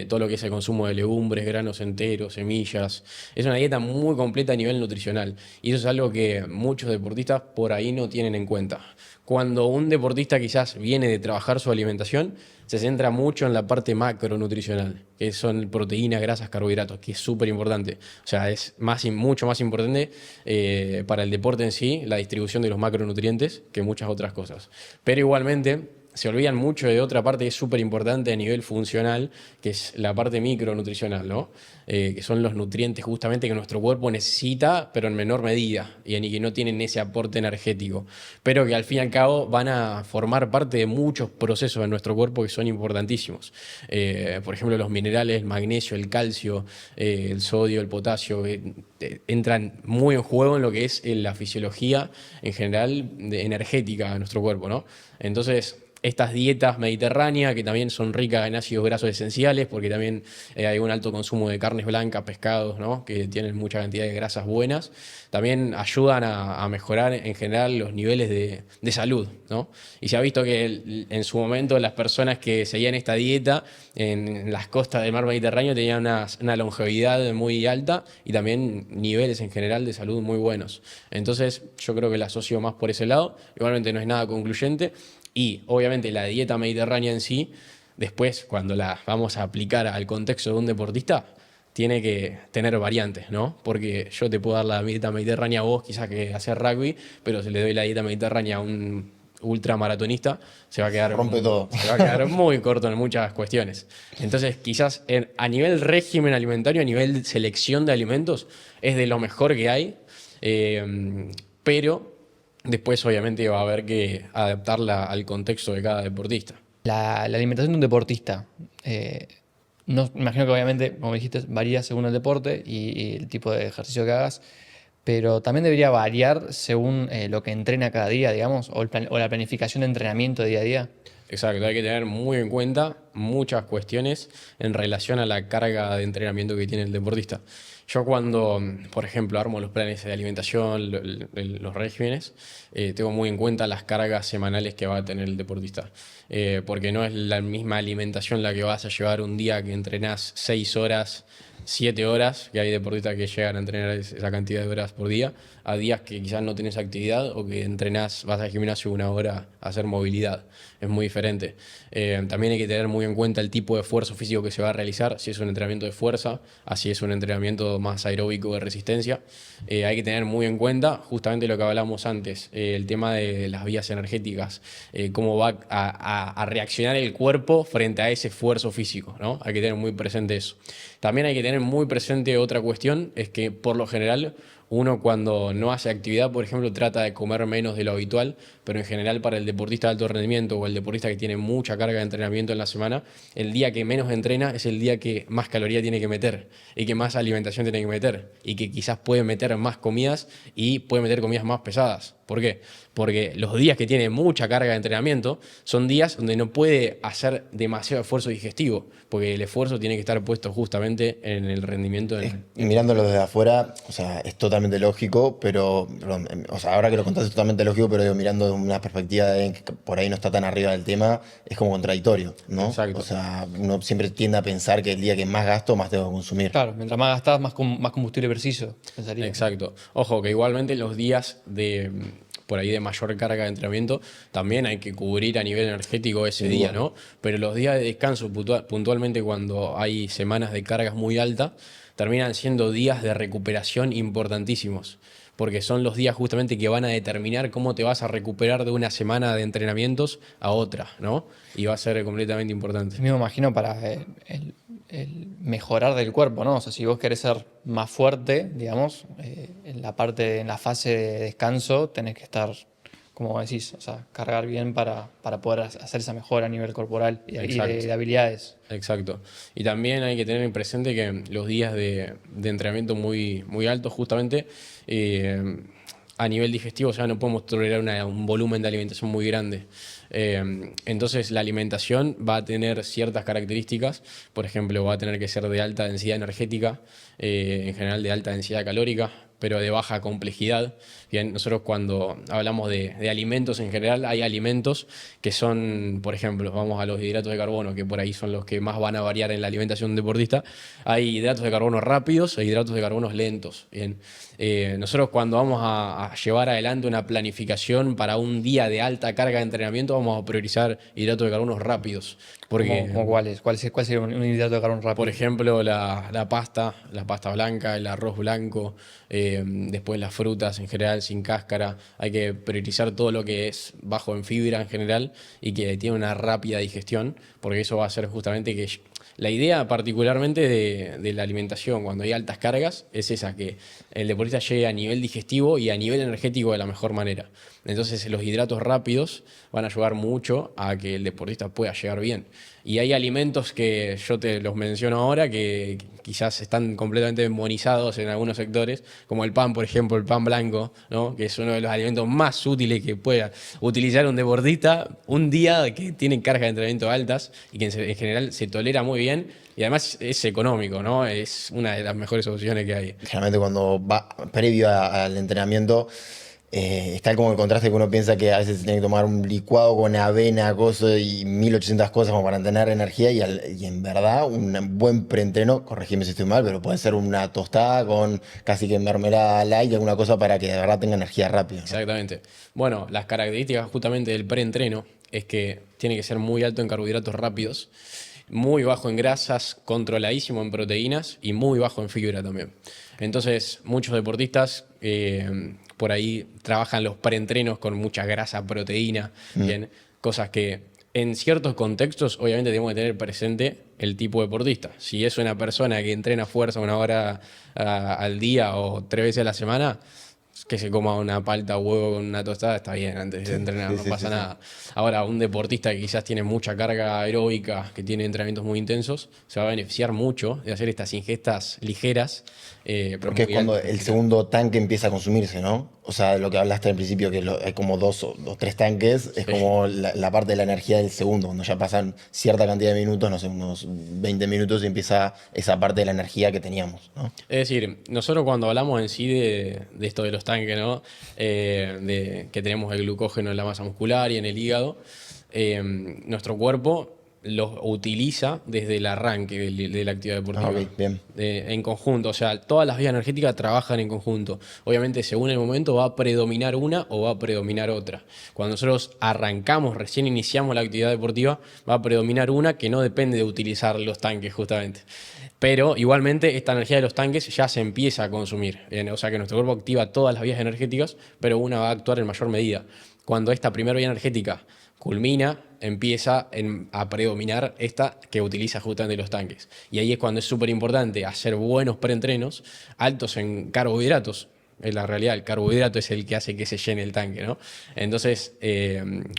todo lo que es el consumo de legumbres, granos enteros, semillas. Es una dieta muy completa a nivel nutricional y eso es algo que muchos deportistas por ahí no tienen en cuenta. Cuando un deportista quizás viene de trabajar su alimentación, se centra mucho en la parte macronutricional, que son proteínas, grasas, carbohidratos, que es súper importante. O sea, es mucho más importante para el deporte en sí la distribución de los macronutrientes que muchas otras cosas. Pero igualmente se olvidan mucho de otra parte que es súper importante a nivel funcional, que es la parte micronutricional, ¿no? Que son los nutrientes justamente que nuestro cuerpo necesita, pero en menor medida, y que no tienen ese aporte energético, pero que al fin y al cabo van a formar parte de muchos procesos en nuestro cuerpo que son importantísimos. Por ejemplo, los minerales, el magnesio, el calcio, el sodio, el potasio, entran muy en juego en lo que es la fisiología en general energética de nuestro cuerpo, ¿no? Entonces, estas dietas mediterráneas, que también son ricas en ácidos grasos esenciales, porque también hay un alto consumo de carnes blancas, pescados, ¿no? Que tienen mucha cantidad de grasas buenas, también ayudan a mejorar en general los niveles de salud, ¿no? Y se ha visto que en su momento las personas que seguían esta dieta en las costas del mar Mediterráneo tenían una longevidad muy alta y también niveles en general de salud muy buenos. Entonces yo creo que la asocio más por ese lado. Igualmente no es nada concluyente. Y obviamente la dieta mediterránea en sí, después cuando la vamos a aplicar al contexto de un deportista, tiene que tener variantes, ¿no? Porque yo te puedo dar la dieta mediterránea a vos, quizás que hacer rugby, pero si le doy la dieta mediterránea a un ultramaratonista, se va a quedar, Rompe todo. Se va a quedar muy corto en muchas cuestiones. Entonces, quizás a nivel régimen alimentario, a nivel selección de alimentos, es de lo mejor que hay, pero después, obviamente, va a haber que adaptarla al contexto de cada deportista. La alimentación de un deportista, no, imagino que obviamente, como dijiste, varía según el deporte y el tipo de ejercicio que hagas, pero también debería variar según lo que entrena cada día, digamos, o la planificación de entrenamiento de día a día. Exacto, hay que tener muy en cuenta muchas cuestiones en relación a la carga de entrenamiento que tiene el deportista. Yo cuando, por ejemplo, armo los planes de alimentación, los regímenes, tengo muy en cuenta las cargas semanales que va a tener el deportista. Porque no es la misma alimentación la que vas a llevar un día que entrenás 6 horas, 7 horas, que hay deportistas que llegan a entrenar esa cantidad de horas por día, a días que quizás no tenés actividad o que entrenás, vas al gimnasio 1 hora a hacer movilidad. Es muy diferente. También hay que tener muy en cuenta el tipo de esfuerzo físico que se va a realizar, si es un entrenamiento de fuerza, así es un entrenamiento más aeróbico de resistencia. Hay que tener muy en cuenta justamente lo que hablamos antes, el tema de las vías energéticas, cómo va a reaccionar el cuerpo frente a ese esfuerzo físico, ¿no? Hay que tener muy presente eso. También hay que tener muy presente otra cuestión, es que por lo general uno cuando no hace actividad, por ejemplo, trata de comer menos de lo habitual, pero en general para el deportista de alto rendimiento o el deportista que tiene mucha carga de entrenamiento en la semana, el día que menos entrena es el día que más caloría tiene que meter y que más alimentación tiene que meter y que quizás puede meter más comidas y puede meter comidas más pesadas. ¿Por qué? Porque los días que tiene mucha carga de entrenamiento son días donde no puede hacer demasiado esfuerzo digestivo, porque el esfuerzo tiene que estar puesto justamente en el rendimiento. Y mirándolo desde afuera, o sea, es totalmente lógico, pero, o sea, ahora que lo contás es totalmente lógico, pero digo, mirando desde una perspectiva de que por ahí no está tan arriba del tema, es como contradictorio, ¿no? Exacto. O sea, uno siempre tiende a pensar que el día que más gasto, más tengo que consumir. Claro, mientras más gastás, más combustible preciso, pensaría. Exacto. Ojo, que igualmente los días por ahí de mayor carga de entrenamiento, también hay que cubrir a nivel energético ese día, ¿no? Pero los días de descanso, puntualmente cuando hay semanas de cargas muy altas, terminan siendo días de recuperación importantísimos, porque son los días justamente que van a determinar cómo te vas a recuperar de una semana de entrenamientos a otra, ¿no? Y va a ser completamente importante. Yo me imagino para el mejorar del cuerpo, ¿no? O sea, si vos querés ser más fuerte, digamos, en la fase de descanso tenés que estar, como decís, o sea, cargar bien para poder hacer esa mejora a nivel corporal y de habilidades. Exacto. Y también hay que tener presente que los días de entrenamiento muy, muy altos, justamente, a nivel digestivo, o sea, no podemos tolerar un volumen de alimentación muy grande. Entonces, la alimentación va a tener ciertas características. Por ejemplo, va a tener que ser de alta densidad energética, en general de alta densidad calórica, pero de baja complejidad. Bien, nosotros cuando hablamos de alimentos en general, hay alimentos que son, por ejemplo, vamos a los hidratos de carbono, que por ahí son los que más van a variar en la alimentación de un deportista. Hay hidratos de carbono rápidos e hidratos de carbono lentos. Bien, nosotros cuando vamos a llevar adelante una planificación para un día de alta carga de entrenamiento, vamos a priorizar hidratos de carbono rápidos. Porque, ¿Cómo cuáles? ¿Cuál sería un hidrato de carbono rápido? por ejemplo, la pasta blanca, el arroz blanco, después las frutas en general sin cáscara. Hay que priorizar todo lo que es bajo en fibra en general y que tiene una rápida digestión, porque eso va a hacer justamente que... La idea particularmente de la alimentación cuando hay altas cargas es esa, que el deportista llegue a nivel digestivo y a nivel energético de la mejor manera. Entonces los hidratos rápidos van a ayudar mucho a que el deportista pueda llegar bien. Y hay alimentos que yo te los menciono ahora que quizás están completamente demonizados en algunos sectores, como el pan, por ejemplo, el pan blanco, ¿no? Que es uno de los alimentos más útiles que pueda utilizar un deportista un día que tiene cargas de entrenamiento altas y que en general se tolera muy bien y además es económico, ¿no? Es una de las mejores opciones que hay. Generalmente cuando va previo al entrenamiento, está como el contraste que uno piensa que a veces se tiene que tomar un licuado con avena, cosas y 1800 cosas como para tener energía y en verdad un buen preentreno, corregime si estoy mal, pero puede ser una tostada con casi que mermelada light y alguna cosa para que de verdad tenga energía rápido, ¿no? Exactamente. Bueno, las características justamente del preentreno es que tiene que ser muy alto en carbohidratos rápidos, muy bajo en grasas, controladísimo en proteínas y muy bajo en fibra también. Entonces, muchos deportistas por ahí trabajan los preentrenos con mucha grasa, proteína, bien, cosas que en ciertos contextos obviamente tenemos que tener presente el tipo de deportista. Si es una persona que entrena fuerza 1 hora al día o 3 veces a la semana, que se coma una palta o huevo con una tostada está bien antes de entrenar, no pasa nada. Ahora, un deportista que quizás tiene mucha carga aeróbica, que tiene entrenamientos muy intensos, se va a beneficiar mucho de hacer estas ingestas ligeras. Porque es cuando el segundo tanque empieza a consumirse, ¿no? O sea, lo que hablaste al principio, que hay como 2 o 3 tanques, es como la parte de la energía del segundo, cuando ya pasan cierta cantidad de minutos, no sé, unos 20 minutos y empieza esa parte de la energía que teníamos, ¿no? Es decir, nosotros cuando hablamos en sí de esto de los tanques, ¿no? De que tenemos el glucógeno en la masa muscular y en el hígado, nuestro cuerpo los utiliza desde el arranque de la actividad deportiva. Ok, bien. En conjunto, o sea, todas las vías energéticas trabajan en conjunto. Obviamente, según el momento, va a predominar una o va a predominar otra. Cuando nosotros arrancamos, recién iniciamos la actividad deportiva, va a predominar una que no depende de utilizar los tanques, justamente. Pero igualmente esta energía de los tanques ya se empieza a consumir. O sea que nuestro cuerpo activa todas las vías energéticas, pero una va a actuar en mayor medida. Cuando esta primera vía energética culmina, empieza a predominar esta que utiliza justamente los tanques. Y ahí es cuando es súper importante hacer buenos preentrenos, altos en carbohidratos. En la realidad, el carbohidrato es el que hace que se llene el tanque, ¿no? Entonces,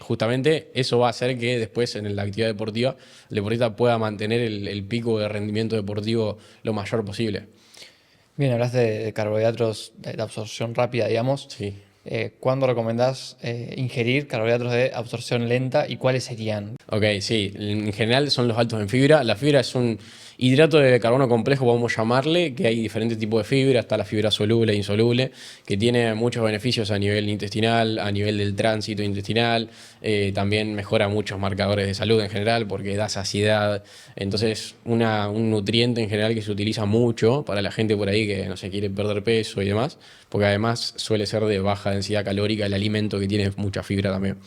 justamente eso va a hacer que después en la actividad deportiva el deportista pueda mantener el pico de rendimiento deportivo lo mayor posible. Bien, hablaste de carbohidratos de absorción rápida, digamos. Sí. ¿Cuándo recomendás ingerir carbohidratos de absorción lenta y cuáles serían? Ok, sí. En general son los altos en fibra. La fibra es un Hidrato de carbono complejo, podemos llamarle, que hay diferentes tipos de fibra, está la fibra soluble e insoluble, que tiene muchos beneficios a nivel intestinal, a nivel del tránsito intestinal, también mejora muchos marcadores de salud en general porque da saciedad. Entonces, un nutriente en general que se utiliza mucho para la gente por ahí que no se quiere perder peso y demás, porque además suele ser de baja densidad calórica el alimento, que tiene mucha fibra también.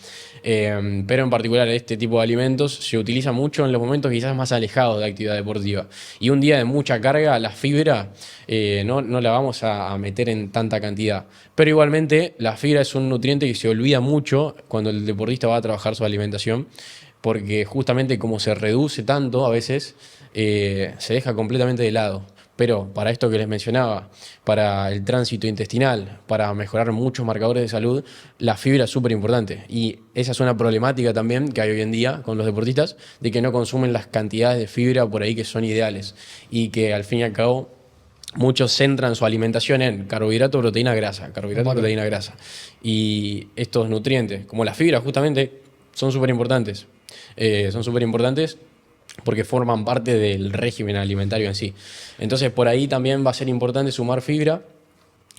Pero en particular este tipo de alimentos se utiliza mucho en los momentos quizás más alejados de la actividad deportiva. Y un día de mucha carga, la fibra no la vamos a meter en tanta cantidad. Pero igualmente la fibra es un nutriente que se olvida mucho cuando el deportista va a trabajar su alimentación, porque justamente como se reduce tanto a veces, se deja completamente de lado. Pero para esto que les mencionaba, para el tránsito intestinal, para mejorar muchos marcadores de salud, la fibra es súper importante. Y esa es una problemática también que hay hoy en día con los deportistas, de que no consumen las cantidades de fibra por ahí que son ideales. Y que al fin y al cabo muchos centran su alimentación en carbohidrato, proteína, grasa, carbohidrato, proteína, grasa. Y estos nutrientes, como la fibra justamente, son súper importantes. Son súper importantes porque forman parte del régimen alimentario en sí. Entonces, por ahí también va a ser importante sumar fibra,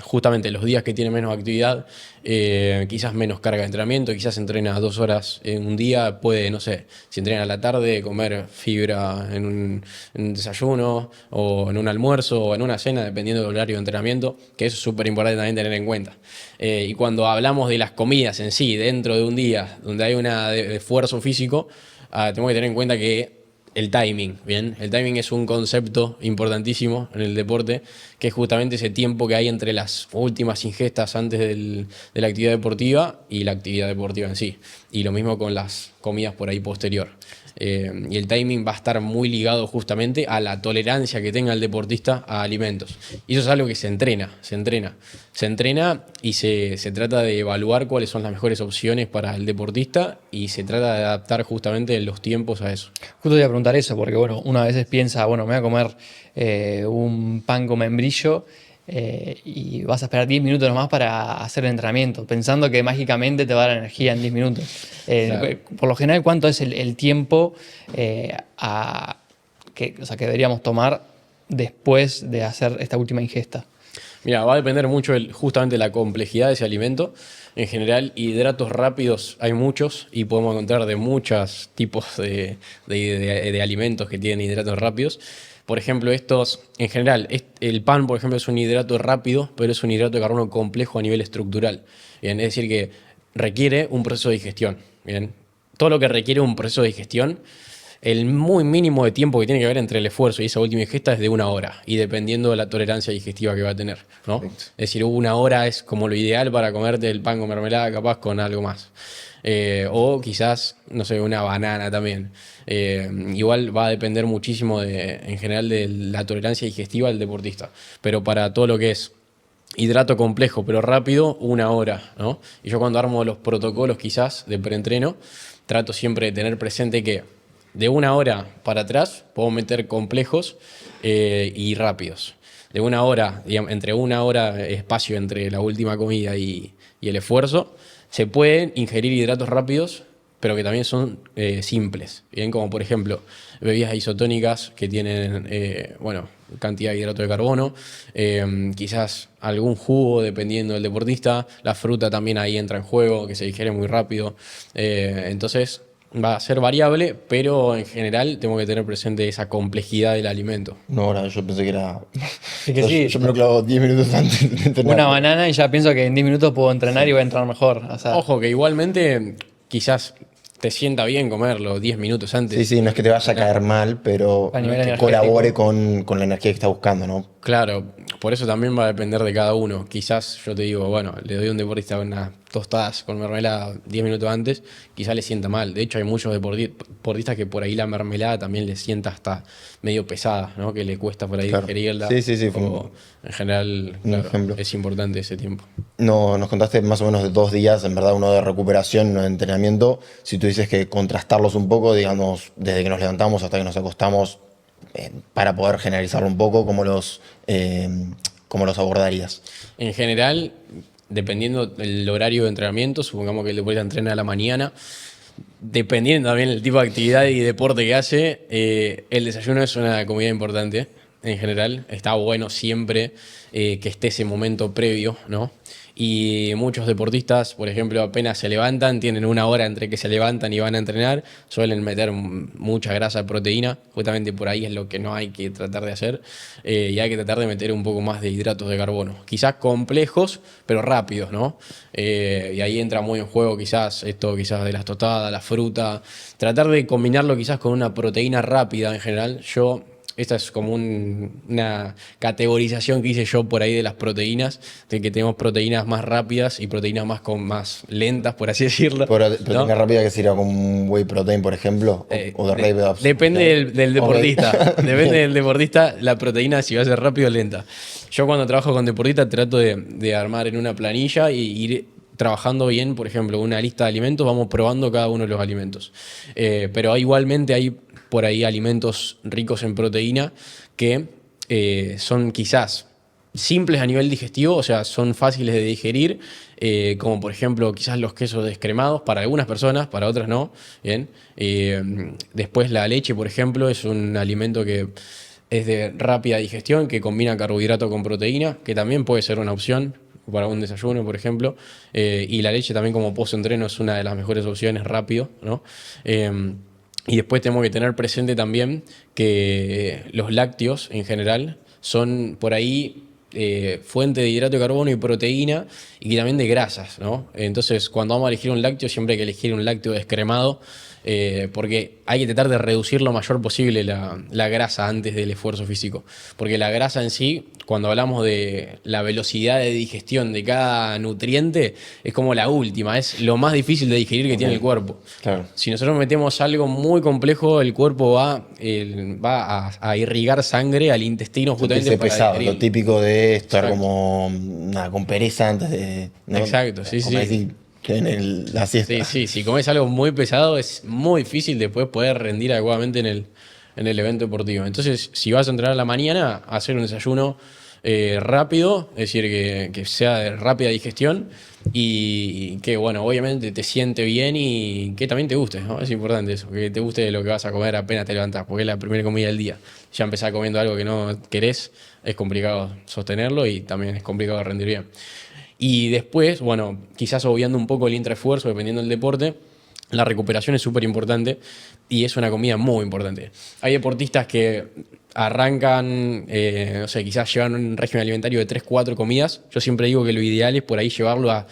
justamente los días que tiene menos actividad, quizás menos carga de entrenamiento, quizás entrena 2 horas en un día, puede, no sé, si entrena a la tarde, comer fibra en un desayuno, o en un almuerzo, o en una cena, dependiendo del horario de entrenamiento, que eso es súper importante también tener en cuenta. Y cuando hablamos de las comidas en sí, dentro de un día, donde hay de esfuerzo físico, tenemos que tener en cuenta que el timing, ¿bien? El timing es un concepto importantísimo en el deporte, que es justamente ese tiempo que hay entre las últimas ingestas antes de la actividad deportiva y la actividad deportiva en sí. Y lo mismo con las comidas por ahí posterior. Y el timing va a estar muy ligado justamente a la tolerancia que tenga el deportista a alimentos. Y eso es algo que se entrena y se trata de evaluar cuáles son las mejores opciones para el deportista, y se trata de adaptar justamente los tiempos a eso. Justo te iba a preguntar eso, porque bueno, uno a veces piensa, bueno, me voy a comer un pan con membrillo y vas a esperar 10 minutos nomás para hacer el entrenamiento, pensando que mágicamente te va a dar energía en 10 minutos. Claro. Por lo general, ¿cuánto es el tiempo que deberíamos tomar después de hacer esta última ingesta? Mira, va a depender mucho justamente de la complejidad de ese alimento. En general, hidratos rápidos hay muchos y podemos encontrar de muchos tipos de alimentos que tienen hidratos rápidos. Por ejemplo, estos, en general, el pan, por ejemplo, es un hidrato rápido, pero es un hidrato de carbono complejo a nivel estructural. Bien, es decir, que requiere un proceso de digestión. Bien, todo lo que requiere un proceso de digestión, el muy mínimo de tiempo que tiene que haber entre el esfuerzo y esa última ingesta es de 1 hora, y dependiendo de la tolerancia digestiva que va a tener, ¿no? Es decir, 1 hora es como lo ideal para comerte el pan con mermelada, capaz con algo más. O quizás, no sé, una banana también. Igual va a depender muchísimo en general de la tolerancia digestiva del deportista. Pero para todo lo que es hidrato complejo pero rápido, 1 hora, ¿no? Y yo cuando armo los protocolos quizás de preentreno, trato siempre de tener presente que de 1 hora para atrás puedo meter complejos y rápidos. De 1 hora, digamos, entre 1 hora espacio entre la última comida y el esfuerzo, se pueden ingerir hidratos rápidos, pero que también son simples. Bien, como por ejemplo bebidas isotónicas que tienen cantidad de hidrato de carbono, quizás algún jugo dependiendo del deportista, la fruta también ahí entra en juego, que se digiere muy rápido. Entonces va a ser variable, pero en general tengo que tener presente esa complejidad del alimento. 1 hora, yo pensé que era. Es que sí. Yo me lo clavo 10 minutos antes de entrenar. Una banana y ya pienso que en 10 minutos puedo entrenar y voy a entrenar mejor. O sea, Ojo, que igualmente quizás te sienta bien comerlo 10 minutos antes. Sí, no es que te vaya a caer mal, pero A nivel que energético. colabore con la energía que está buscando, ¿no? Claro, por eso también va a depender de cada uno. Quizás yo te digo, bueno, le doy a un deportista unas tostadas con mermelada 10 minutos antes, quizás le sienta mal. De hecho, hay muchos deportistas que por ahí la mermelada también le sienta hasta medio pesada, ¿no? Que le cuesta por ahí Claro. digerirla. Sí. O, en general, un claro, ejemplo. es importante ese tiempo. No, nos contaste más o menos de 2 días, en verdad, uno de recuperación, uno de entrenamiento. Si tú dices que contrastarlos un poco, digamos, desde que nos levantamos hasta que nos acostamos, para poder generalizarlo un poco, ¿cómo los abordarías? En general, dependiendo del horario de entrenamiento, supongamos que el deportista entrena a la mañana, dependiendo también del tipo de actividad y deporte que hace, el desayuno es una comida importante en general. Está bueno siempre que esté ese momento previo, ¿no? Y muchos deportistas, por ejemplo, apenas se levantan, tienen una hora entre que se levantan y van a entrenar, suelen meter mucha grasa de proteína, justamente por ahí es lo que no hay que tratar de hacer, y hay que tratar de meter un poco más de hidratos de carbono, quizás complejos, pero rápidos, ¿no? Y ahí entra muy en juego quizás esto, quizás de las tostadas, la fruta, tratar de combinarlo quizás con una proteína rápida en general. Esta es como una categorización que hice yo por ahí de las proteínas, de que tenemos proteínas más rápidas y proteínas más lentas, por así decirlo. Proteína ¿no? rápida que sería como un whey protein, por ejemplo, o de Ray Ups. Depende del deportista. Ok. Depende del deportista, la proteína si va a ser rápido o lenta. Yo cuando trabajo con deportistas trato de armar en una planilla y ir trabajando bien, por ejemplo, una lista de alimentos, vamos probando cada uno de los alimentos. Pero igualmente hay por ahí alimentos ricos en proteína que son quizás simples a nivel digestivo, o sea, son fáciles de digerir, como por ejemplo quizás los quesos descremados para algunas personas, para otras no. Bien. Después la leche, por ejemplo, es un alimento que es de rápida digestión, que combina carbohidrato con proteína, que también puede ser una opción para un desayuno, por ejemplo. Y la leche también como post-entreno es una de las mejores opciones rápido, ¿no? Y después tenemos que tener presente también que los lácteos en general son por ahí fuente de hidrato de carbono y proteína y también de grasas, ¿no? Entonces, cuando vamos a elegir un lácteo, siempre hay que elegir un lácteo descremado, porque hay que tratar de reducir lo mayor posible la grasa antes del esfuerzo físico. Porque la grasa en sí, cuando hablamos de la velocidad de digestión de cada nutriente, es como la última, es lo más difícil de digerir que tiene el cuerpo. Claro. Si nosotros metemos algo muy complejo, el cuerpo va a irrigar sangre al intestino justamente Ese para pesado, digerir. lo típico de estar Exacto. como con pereza antes de. ¿no? Exacto, sí, Como sí. decir, que en la siesta. Sí, sí, si comes algo muy pesado es muy difícil después poder rendir adecuadamente en el evento deportivo. Entonces, si vas a entrenar a la mañana, hacer un desayuno rápido, es decir, que sea de rápida digestión y que, bueno, obviamente te siente bien y que también te guste, ¿no? Es importante eso, que te guste lo que vas a comer apenas te levantás, porque es la primera comida del día. Ya empezar comiendo algo que no querés, es complicado sostenerlo y también es complicado rendir bien. Y después, bueno, quizás obviando un poco el intraesfuerzo, dependiendo del deporte, la recuperación es súper importante y es una comida muy importante. Hay deportistas que arrancan, no sé, quizás llevan un régimen alimentario de 3 4 comidas. Yo siempre digo que lo ideal es por ahí llevarlo a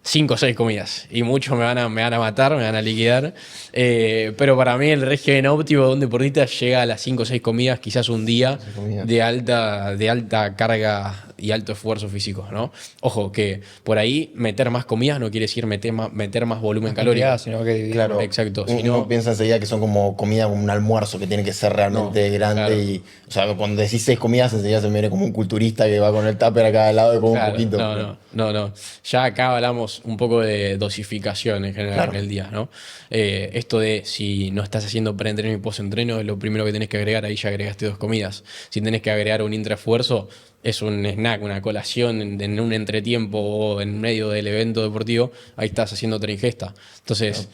5 o 6 comidas. Y muchos me van a matar, me van a liquidar. Pero para mí el régimen óptimo de un deportista llega a las 5 o 6 comidas, quizás un día de alta carga y alto esfuerzo físico, ¿no? Ojo, que por ahí meter más comidas no quiere decir meter más volumen calórico. Sino que dividir. Claro, Exacto, uno si no- piensa enseguida que son como comida, como un almuerzo que tiene que ser realmente No, grande. claro. Y, o sea, cuando decís 6 comidas, enseguida se me viene como un culturista que va con el tupper a cada lado y come un Claro, poquito. no. Ya acá hablamos un poco de dosificación en general Claro. en el día, ¿no? Esto de si no estás haciendo preentreno y postentreno, es lo primero que tenés que agregar, ahí ya agregaste 2 comidas. Si tenés que agregar un intraesfuerzo, es un snack, una colación en un entretiempo o en medio del evento deportivo, ahí estás haciendo otra ingesta. Entonces,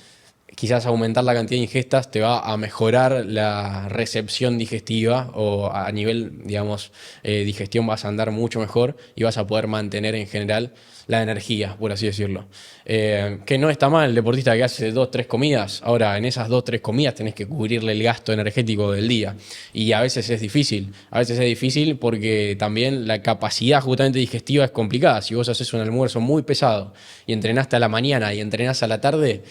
quizás aumentar la cantidad de ingestas te va a mejorar la recepción digestiva o a nivel, digamos, digestión vas a andar mucho mejor y vas a poder mantener en general la energía, por así decirlo. Que no está mal el deportista que hace 2 3 comidas. Ahora, en esas 2 3 comidas tenés que cubrirle el gasto energético del día. Y a veces es difícil. A veces es difícil porque también la capacidad justamente digestiva es complicada. Si vos haces un almuerzo muy pesado y entrenaste a la mañana y entrenás a la tarde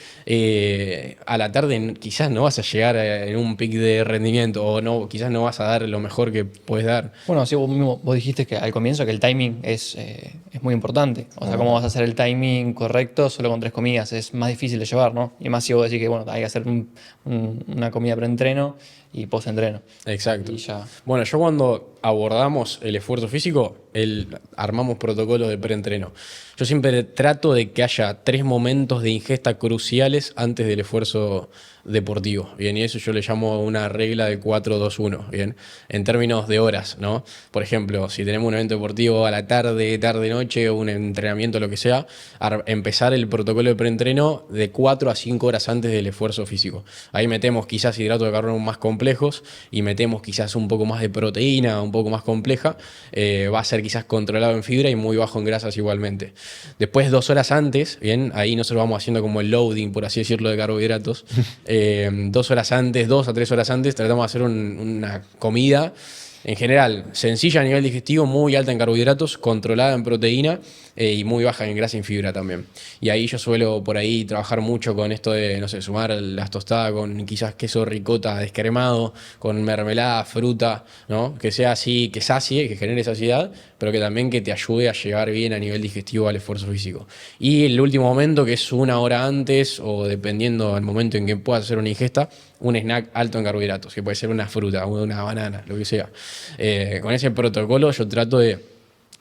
quizás no vas a llegar en un pic de rendimiento o no, quizás no vas a dar lo mejor que puedes dar. Bueno, sí, vos dijiste que al comienzo que el timing es muy importante. O sea, cómo vas a hacer el timing correcto solo con 3 comidas. Es más difícil de llevar, ¿no? Y más si vos decís que, bueno, hay que hacer una comida preentreno y postentreno. Exacto. Y ya. Bueno, yo cuando abordamos el esfuerzo físico, armamos protocolos de preentreno. Yo siempre trato de que haya 3 momentos de ingesta cruciales antes del esfuerzo deportivo, bien, y eso yo le llamo una regla de 4-2-1, bien, en términos de horas, ¿no? Por ejemplo, si tenemos un evento deportivo a la tarde-noche o un entrenamiento, lo que sea, empezar el protocolo de preentreno de 4 a 5 horas antes del esfuerzo físico. Ahí metemos quizás hidratos de carbono más complejos y metemos quizás un poco más de proteína, un poco más compleja, va a ser quizás controlado en fibra y muy bajo en grasas igualmente. Después, 2 horas antes, bien, ahí nosotros vamos haciendo como el loading, por así decirlo, de carbohidratos. 2 horas antes, 2 a 3 horas antes, tratamos de hacer una comida, en general, sencilla a nivel digestivo, muy alta en carbohidratos, controlada en proteína y muy baja en grasa y en fibra también. Y ahí yo suelo por ahí trabajar mucho con esto de, no sé, sumar las tostadas con quizás queso ricota descremado, con mermelada, fruta, ¿no? Que sea así, que sacie, que genere saciedad, pero que también que te ayude a llegar bien a nivel digestivo al esfuerzo físico. Y el último momento, que es 1 hora antes, o dependiendo del momento en que puedas hacer una ingesta, un snack alto en carbohidratos, que puede ser una fruta, una banana, lo que sea. Con ese protocolo yo trato de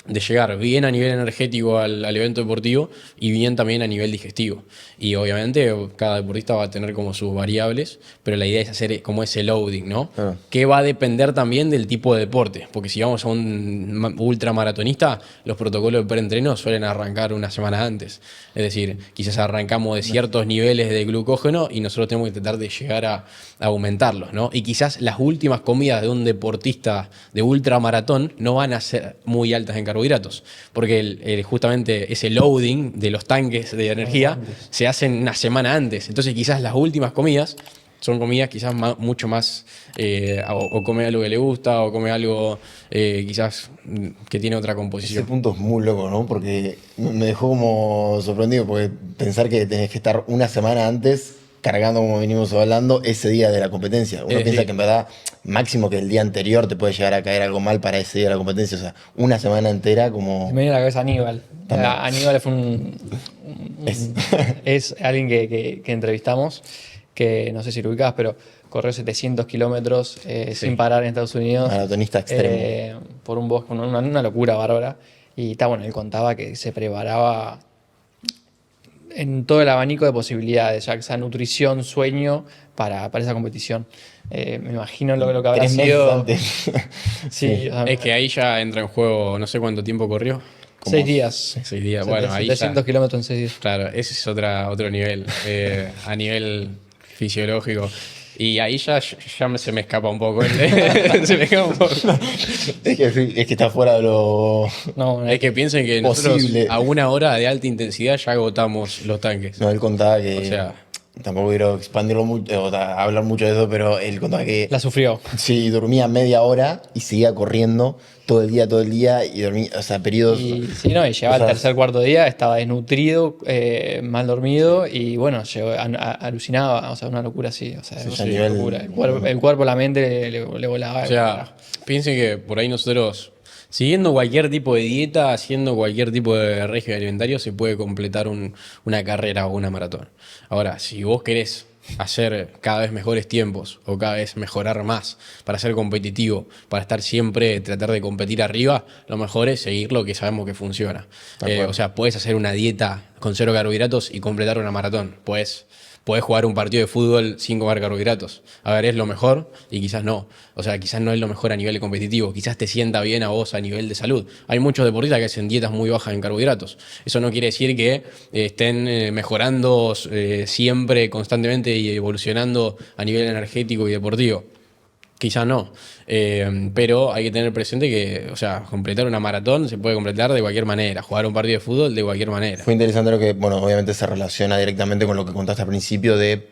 llegar bien a nivel energético al evento deportivo y bien también a nivel digestivo. Y obviamente cada deportista va a tener como sus variables, pero la idea es hacer como ese loading, ¿no? Claro. Que va a depender también del tipo de deporte, porque si vamos a un ultramaratonista, los protocolos de preentreno suelen arrancar una semana antes. Es decir, quizás arrancamos de ciertos niveles de glucógeno y nosotros tenemos que tratar de llegar a aumentarlos, ¿no? Y quizás las últimas comidas de un deportista de ultramaratón no van a ser muy altas en carbohidratos, porque justamente ese loading de los tanques de energía se hacen una semana antes. Entonces quizás las últimas comidas son comidas quizás mucho más, o come algo que le gusta, o come algo quizás que tiene otra Ese composición. punto es muy loco, ¿no? Porque me dejó como sorprendido, porque pensar que tenés que estar una semana antes cargando, como venimos hablando, ese día de la competencia. Uno piensa que en verdad, máximo que el día anterior te puede llegar a caer algo mal para ese día de la competencia. O sea, una semana entera como... Me viene a la cabeza Aníbal. También. Aníbal fue es alguien que entrevistamos, que no sé si lo ubicás, pero corrió 700 kilómetros sin parar en Estados Unidos. Maratonista extremo. Por un bosque, una locura bárbara. Y está bueno, él contaba que se preparaba en todo el abanico de posibilidades, ya sea nutrición, sueño, para esa competición. Me imagino lo que habrá 3 meses sido. antes. Sí, o sea, Es que ahí ya entra en juego, no sé cuánto tiempo corrió. 6 días. 6 días, bueno, ahí 700 ya, kilómetros en 6 días. claro, ese es otro nivel, a nivel fisiológico. Y ahí se me escapa un poco. Se me escapa un poco. Es que sí, es que está fuera de lo... No, Es que piensen que nosotros Posible. a 1 hora de alta intensidad ya agotamos los tanques. No, él contaba que... O sea, tampoco quiero expandirlo mucho, hablar mucho de eso, pero él contaba que... la sufrió. Sí, dormía media hora y seguía corriendo todo el día y dormía, o sea, periodos... Y sí, no, y llegaba al Cosas- tercer, cuarto día, estaba desnutrido, mal dormido y bueno, alucinaba, o sea, una locura así, o sea, Sí, una ya a nivel- locura. El cuerpo, la mente le volaba. o sea, piensen que por ahí nosotros, siguiendo cualquier tipo de dieta, haciendo cualquier tipo de régimen alimentario, se puede completar una carrera o una maratón. Ahora, si vos querés hacer cada vez mejores tiempos o cada vez mejorar más para ser competitivo, para estar siempre, tratar de competir arriba, lo mejor es seguir lo que sabemos que funciona. De acuerdo. O sea, puedes hacer una dieta con 0 carbohidratos y completar una maratón. Podés jugar un partido de fútbol sin comer carbohidratos. A ver, es lo mejor y quizás no. O sea, quizás no es lo mejor a nivel competitivo. Quizás te sienta bien a vos a nivel de salud. Hay muchos deportistas que hacen dietas muy bajas en carbohidratos. Eso no quiere decir que estén mejorando siempre, constantemente y evolucionando a nivel energético y deportivo. Quizás no, pero hay que tener presente que, o sea, completar una maratón se puede completar de cualquier manera, jugar un partido de fútbol de cualquier manera. Fue interesante lo que, bueno, obviamente se relaciona directamente con lo que contaste al principio de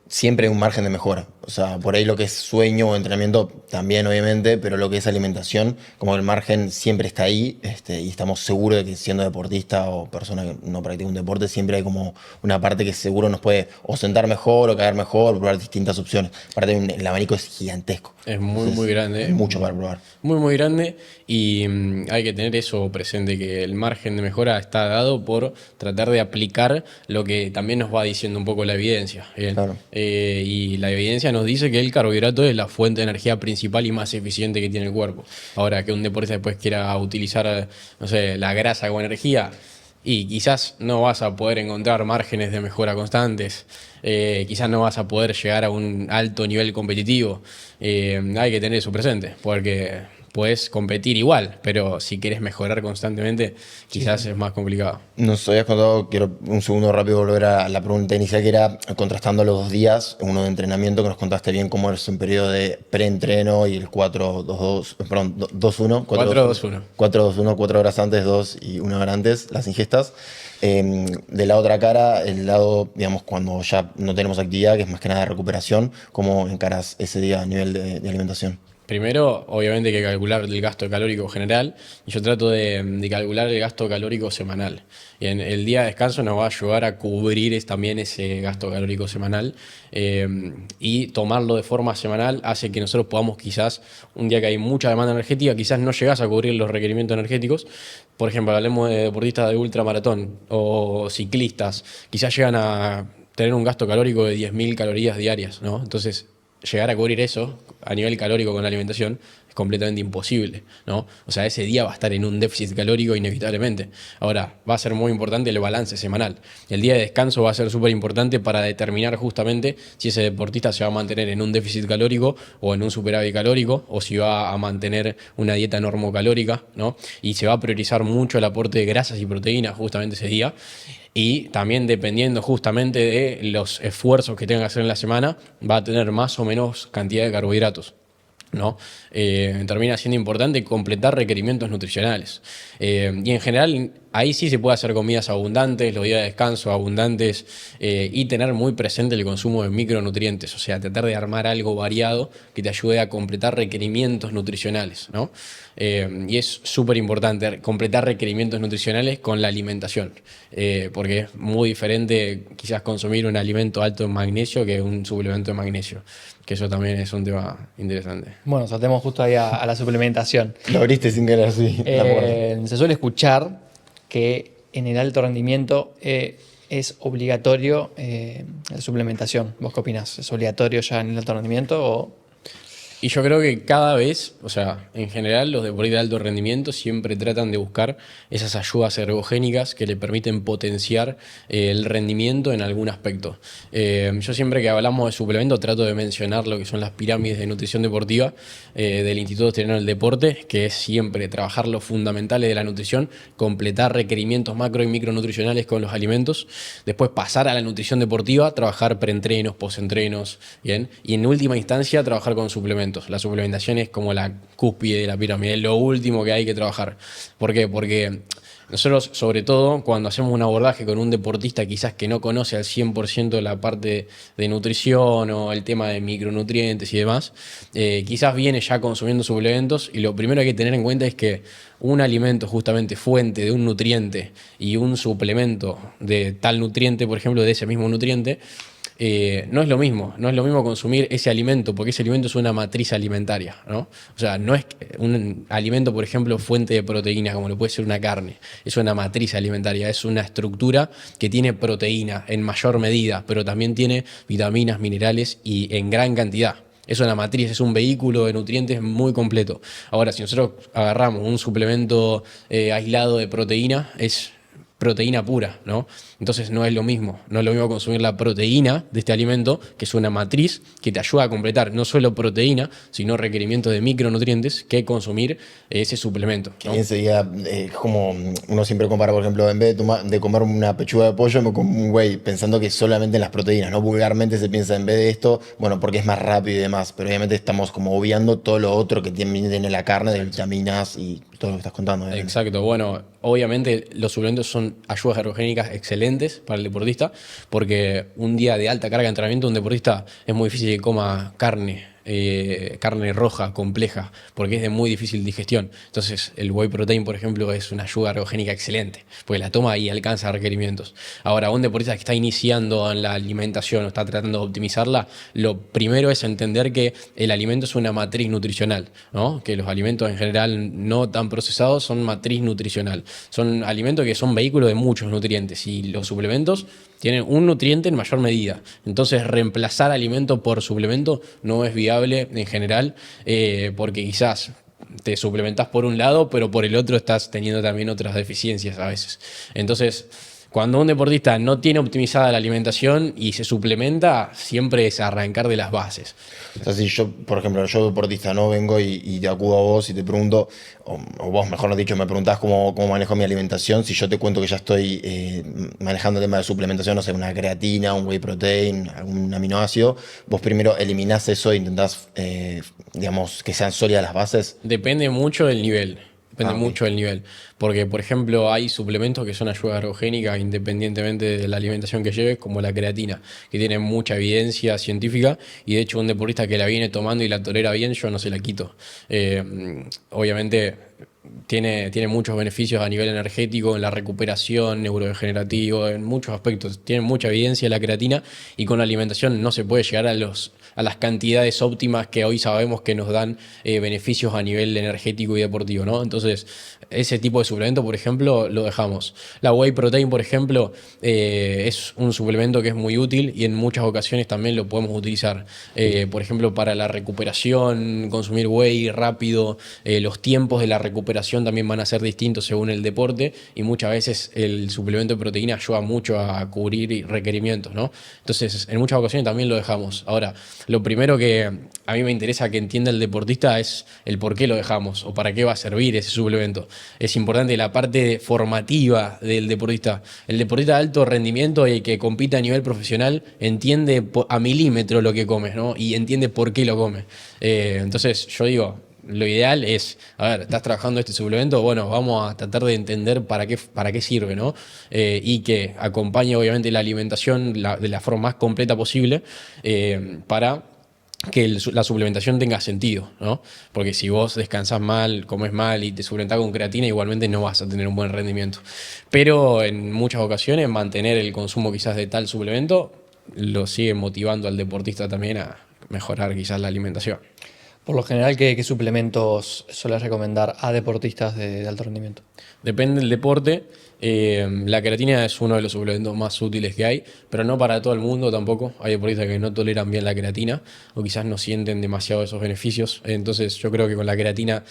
siempre hay un margen de mejora. O sea, por ahí lo que es sueño o entrenamiento también, obviamente, pero lo que es alimentación, como el margen siempre está ahí, y estamos seguros de que siendo deportista o persona que no practica un deporte, siempre hay como una parte que seguro nos puede o sentar mejor o caer mejor, o probar distintas opciones. Aparte, el abanico es gigantesco. Es muy, Entonces, muy grande. Hay mucho para probar. Muy, muy grande y hay que tener eso presente, que el margen de mejora está dado por tratar de aplicar lo que también nos va diciendo un poco la evidencia. Bien. Claro. y la evidencia nos dice que el carbohidrato es la fuente de energía principal y más eficiente que tiene el cuerpo. Ahora, que un deportista después quiera utilizar, no sé, la grasa como energía, y quizás no vas a poder encontrar márgenes de mejora constantes, quizás no vas a poder llegar a un alto nivel competitivo. Hay que tener eso presente, porque puedes competir igual, pero si quieres mejorar constantemente, quizás es más complicado. Nos habías contado, quiero un segundo rápido volver a la pregunta inicial, que era contrastando los 2 días, uno de entrenamiento, que nos contaste bien cómo es un periodo de preentreno y el 4-2-2, perdón, 2-1. 4-2-1. 4-2-1, 4 horas antes, 2 y 1 hora antes, las ingestas. De la otra cara, el lado, digamos, cuando ya no tenemos actividad, que es más que nada de recuperación, ¿cómo encaras ese día a nivel de alimentación? Primero, obviamente hay que calcular el gasto calórico general y yo trato de calcular el gasto calórico semanal. Y en el día de descanso nos va a ayudar a cubrir también ese gasto calórico semanal y tomarlo de forma semanal hace que nosotros podamos quizás, un día que hay mucha demanda energética, quizás no llegás a cubrir los requerimientos energéticos. Por ejemplo, hablemos de deportistas de ultramaratón o ciclistas, quizás llegan a tener un gasto calórico de 10.000 calorías diarias, ¿no? Entonces, llegar a cubrir eso a nivel calórico con la alimentación es completamente imposible, ¿no? O sea, ese día va a estar en un déficit calórico inevitablemente. Ahora, va a ser muy importante el balance semanal. El día de descanso va a ser súper importante para determinar justamente si ese deportista se va a mantener en un déficit calórico o en un superávit calórico, o si va a mantener una dieta normocalórica, ¿no? Y se va a priorizar mucho el aporte de grasas y proteínas justamente ese día. Y también dependiendo justamente de los esfuerzos que tenga que hacer en la semana, va a tener más o menos cantidad de carbohidratos, ¿no? Termina siendo importante completar requerimientos nutricionales. Y en general, ahí sí se puede hacer comidas abundantes, los días de descanso abundantes y tener muy presente el consumo de micronutrientes, o sea, tratar de armar algo variado que te ayude a completar requerimientos nutricionales, ¿no? Y es súper importante completar requerimientos nutricionales con la alimentación, porque es muy diferente quizás consumir un alimento alto en magnesio que un suplemento de magnesio, que eso también es un tema interesante. Bueno, saltemos justo ahí a la suplementación. Lo abriste sin querer, sí. Se suele escuchar que en el alto rendimiento es obligatorio la suplementación. ¿Vos qué opinás? ¿Es obligatorio ya en el alto rendimiento o...? Y yo creo que cada vez, o sea, en general los deportistas de alto rendimiento siempre tratan de buscar esas ayudas ergogénicas que le permiten potenciar el rendimiento en algún aspecto. Yo siempre que hablamos de suplemento trato de mencionar lo que son las pirámides de nutrición deportiva del Instituto Australiano del Deporte, que es siempre trabajar los fundamentales de la nutrición, completar requerimientos macro y micronutricionales con los alimentos, después pasar a la nutrición deportiva, trabajar preentrenos, postentrenos, ¿bien? Y en última instancia trabajar con suplementos. La suplementación es como la cúspide de la pirámide, es lo último que hay que trabajar. ¿Por qué? Porque nosotros, sobre todo, cuando hacemos un abordaje con un deportista quizás que no conoce al 100% la parte de nutrición o el tema de micronutrientes y demás, quizás viene ya consumiendo suplementos y lo primero que hay que tener en cuenta es que un alimento justamente fuente de un nutriente y un suplemento de tal nutriente, por ejemplo, de ese mismo nutriente, no es lo mismo consumir ese alimento, porque ese alimento es una matriz alimentaria, ¿no? O sea, no es un alimento, por ejemplo, fuente de proteína, como lo puede ser una carne, es una matriz alimentaria, es una estructura que tiene proteína en mayor medida, pero también tiene vitaminas, minerales y en gran cantidad. Es una matriz, es un vehículo de nutrientes muy completo. Ahora, si nosotros agarramos un suplemento aislado de proteína, es proteína pura, ¿no? Entonces no es lo mismo consumir la proteína de este alimento, que es una matriz que te ayuda a completar no solo proteína, sino requerimientos de micronutrientes, que consumir ese suplemento, ¿no? Que bien sería, como uno siempre compara, por ejemplo, en vez de comer una pechuga de pollo, me como un whey, pensando que solamente en las proteínas, ¿no? Vulgarmente se piensa en vez de esto, bueno, porque es más rápido y demás, pero obviamente estamos como obviando todo lo otro que tiene la carne, de vitaminas y todo lo que estás contando. Exacto, bueno, obviamente los suplementos son ayudas ergogénicas excelentes para el deportista, porque un día de alta carga de entrenamiento, un deportista es muy difícil que coma carne carne roja, compleja, porque es de muy difícil digestión. Entonces, el whey protein, por ejemplo, es una ayuda ergogénica excelente, porque la toma y alcanza requerimientos. Ahora, un deportista que está iniciando en la alimentación o está tratando de optimizarla, lo primero es entender que el alimento es una matriz nutricional, ¿no? Que los alimentos en general no tan procesados son matriz nutricional. Son alimentos que son vehículos de muchos nutrientes y los suplementos tienen un nutriente en mayor medida. Entonces, reemplazar alimento por suplemento no es viable en general, porque quizás te suplementas por un lado, pero por el otro estás teniendo también otras deficiencias a veces. Entonces, cuando un deportista no tiene optimizada la alimentación y se suplementa, siempre es arrancar de las bases. O sea, si yo, por ejemplo, yo deportista no vengo y te acudo a vos y te pregunto, o vos mejor dicho, me preguntás cómo manejo mi alimentación, si yo te cuento que ya estoy manejando el tema de suplementación, no sé, una creatina, un whey protein, algún aminoácido, vos primero eliminás eso e intentás, digamos, que sean sólidas las bases. Depende mucho del nivel. Depende Ok. mucho del nivel. Porque, por ejemplo, hay suplementos que son ayuda ergogénica independientemente de la alimentación que lleves, como la creatina, que tiene mucha evidencia científica y de hecho un deportista que la viene tomando y la tolera bien, yo no se la quito. Obviamente tiene muchos beneficios a nivel energético, en la recuperación, neurodegenerativo, en muchos aspectos. Tiene mucha evidencia la creatina y con la alimentación no se puede llegar a las cantidades óptimas que hoy sabemos que nos dan beneficios a nivel energético y deportivo, ¿no? Entonces, ese tipo de suplemento, por ejemplo, lo dejamos. La whey protein, por ejemplo, es un suplemento que es muy útil y en muchas ocasiones también lo podemos utilizar. Por ejemplo, para la recuperación, consumir whey rápido, los tiempos de la recuperación también van a ser distintos según el deporte y muchas veces el suplemento de proteína ayuda mucho a cubrir requerimientos, ¿no? Entonces, en muchas ocasiones también lo dejamos. Ahora, lo primero que a mí me interesa que entienda el deportista es el por qué lo dejamos o para qué va a servir ese suplemento. Es importante la parte formativa del deportista. El deportista de alto rendimiento y el que compite a nivel profesional entiende a milímetro lo que come, ¿no? Y entiende por qué lo come. Entonces, yo digo, lo ideal es, a ver, estás trabajando este suplemento, bueno, vamos a tratar de entender para qué sirve, ¿no? Y que acompañe obviamente la alimentación de la forma más completa posible para que la suplementación tenga sentido, ¿no? Porque si vos descansás mal, comes mal y te suplementás con creatina, igualmente no vas a tener un buen rendimiento. Pero en muchas ocasiones mantener el consumo quizás de tal suplemento lo sigue motivando al deportista también a mejorar quizás la alimentación. Por lo general, ¿qué suplementos sueles recomendar a deportistas de alto rendimiento? Depende del deporte. La creatina es uno de los suplementos más útiles que hay, pero no para todo el mundo tampoco. Hay deportistas que no toleran bien la creatina o quizás no sienten demasiado esos beneficios. Entonces yo creo que con la creatina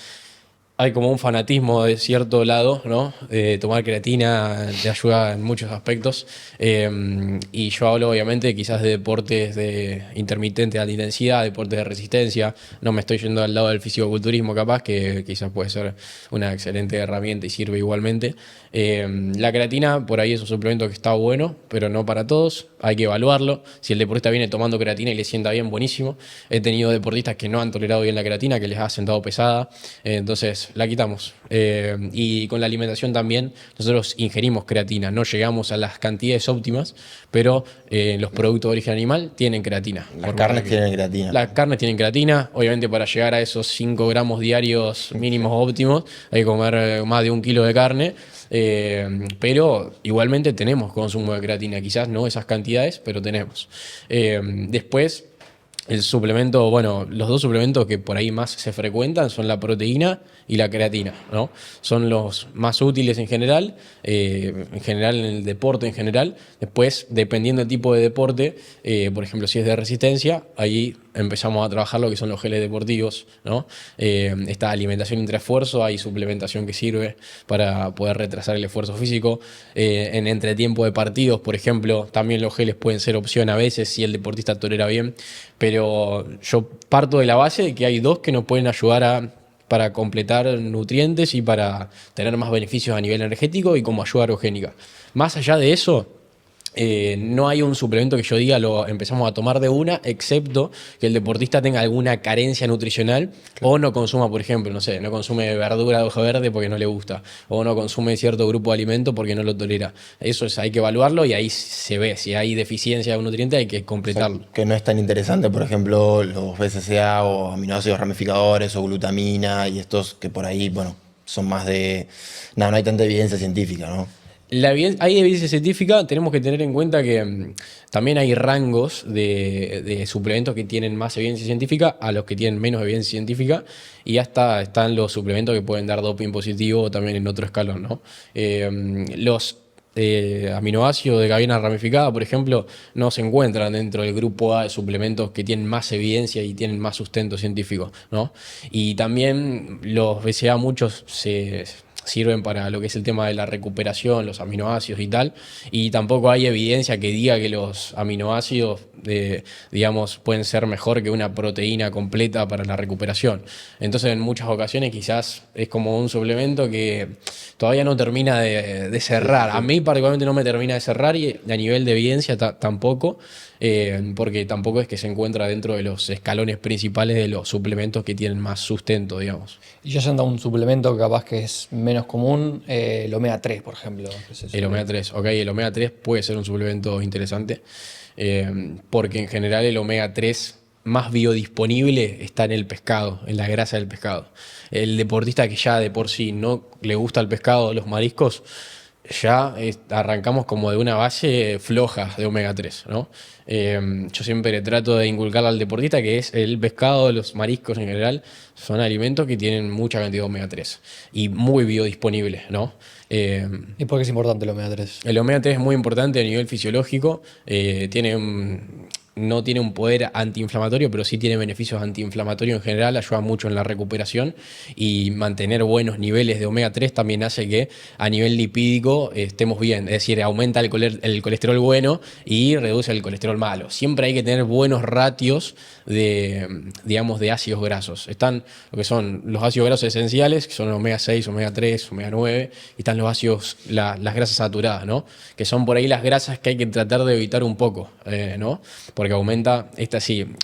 hay como un fanatismo de cierto lado, ¿no? Tomar creatina te ayuda en muchos aspectos. Y yo hablo obviamente quizás de deportes de intermitente de alta intensidad, deportes de resistencia. No me estoy yendo al lado del fisicoculturismo capaz, que quizás puede ser una excelente herramienta y sirve igualmente. La creatina por ahí es un suplemento que está bueno, pero no para todos. Hay que evaluarlo. Si el deportista viene tomando creatina y le sienta bien, buenísimo. He tenido deportistas que no han tolerado bien la creatina, que les ha sentado pesada. Entonces la quitamos. Y con la alimentación también, nosotros ingerimos creatina. No llegamos a las cantidades óptimas, pero los productos de origen animal tienen creatina. Las carnes tienen creatina. Las carnes tienen creatina. Obviamente para llegar a esos 5 gramos diarios mínimos óptimos hay que comer más de 1 kilo de carne. Pero igualmente tenemos consumo de creatina, quizás no esas cantidades, pero tenemos. Después, el suplemento, bueno, los dos suplementos que por ahí más se frecuentan son la proteína y la creatina, ¿no? Son los más útiles en general en el deporte en general. Después, dependiendo del tipo de deporte, por ejemplo, si es de resistencia, ahí empezamos a trabajar lo que son los geles deportivos, ¿no? Esta alimentación intraesfuerzo, hay suplementación que sirve para poder retrasar el esfuerzo físico. En entretiempo de partidos, por ejemplo, también los geles pueden ser opción a veces si el deportista tolera bien, pero yo parto de la base de que hay dos que nos pueden ayudar para completar nutrientes y para tener más beneficios a nivel energético y como ayuda ergogénica. Más allá de eso, no hay un suplemento que yo diga lo empezamos a tomar de una, excepto que el deportista tenga alguna carencia nutricional o no consuma, por ejemplo, no sé, no consume verdura de hoja verde porque no le gusta o no consume cierto grupo de alimento porque no lo tolera. Eso hay que evaluarlo y ahí se ve. Si hay deficiencia de un nutriente hay que completarlo. O sea, que no es tan interesante, por ejemplo, los BCAA o aminoácidos ramificadores o glutamina y estos que por ahí, bueno, son más de... No, no hay tanta evidencia científica, ¿no? Hay evidencia científica, tenemos que tener en cuenta que también hay rangos de suplementos que tienen más evidencia científica a los que tienen menos evidencia científica y hasta están los suplementos que pueden dar doping positivo también en otro escalón, ¿no? Los aminoácidos de cadena ramificada, por ejemplo, no se encuentran dentro del grupo A de suplementos que tienen más evidencia y tienen más sustento científico, ¿no? Y también los BCAA muchos sirven para lo que es el tema de la recuperación, los aminoácidos y tal, y tampoco hay evidencia que diga que los aminoácidos, digamos, pueden ser mejor que una proteína completa para la recuperación. Entonces, en muchas ocasiones quizás es como un suplemento que todavía no termina de cerrar. A mí particularmente no me termina de cerrar y a nivel de evidencia tampoco, porque tampoco es que se encuentra dentro de los escalones principales de los suplementos que tienen más sustento, digamos. Y yo yendo a un suplemento que capaz que es menos común, el omega 3, por ejemplo. El omega 3, ok, el omega 3 puede ser un suplemento interesante, porque en general el omega 3 más biodisponible está en el pescado, en la grasa del pescado. El deportista que ya de por sí no le gusta el pescado o los mariscos, ya arrancamos como de una base floja de omega 3, ¿no? Yo siempre trato de inculcar al deportista que es el pescado, los mariscos en general, son alimentos que tienen mucha cantidad de omega 3 y muy biodisponibles, ¿no? ¿Y por qué es importante el omega 3? El omega 3 es muy importante a nivel fisiológico, no tiene un poder antiinflamatorio, pero sí tiene beneficios antiinflamatorios en general, ayuda mucho en la recuperación y mantener buenos niveles de omega 3 también hace que a nivel lipídico estemos bien, es decir, aumenta el colesterol bueno y reduce el colesterol malo. Siempre hay que tener buenos ratios digamos, de ácidos grasos. Están lo que son los ácidos grasos esenciales, que son omega 6, omega 3, omega 9, y están los ácidos, las grasas saturadas, ¿no? Que son por ahí las grasas que hay que tratar de evitar un poco, ¿no? Porque aumenta,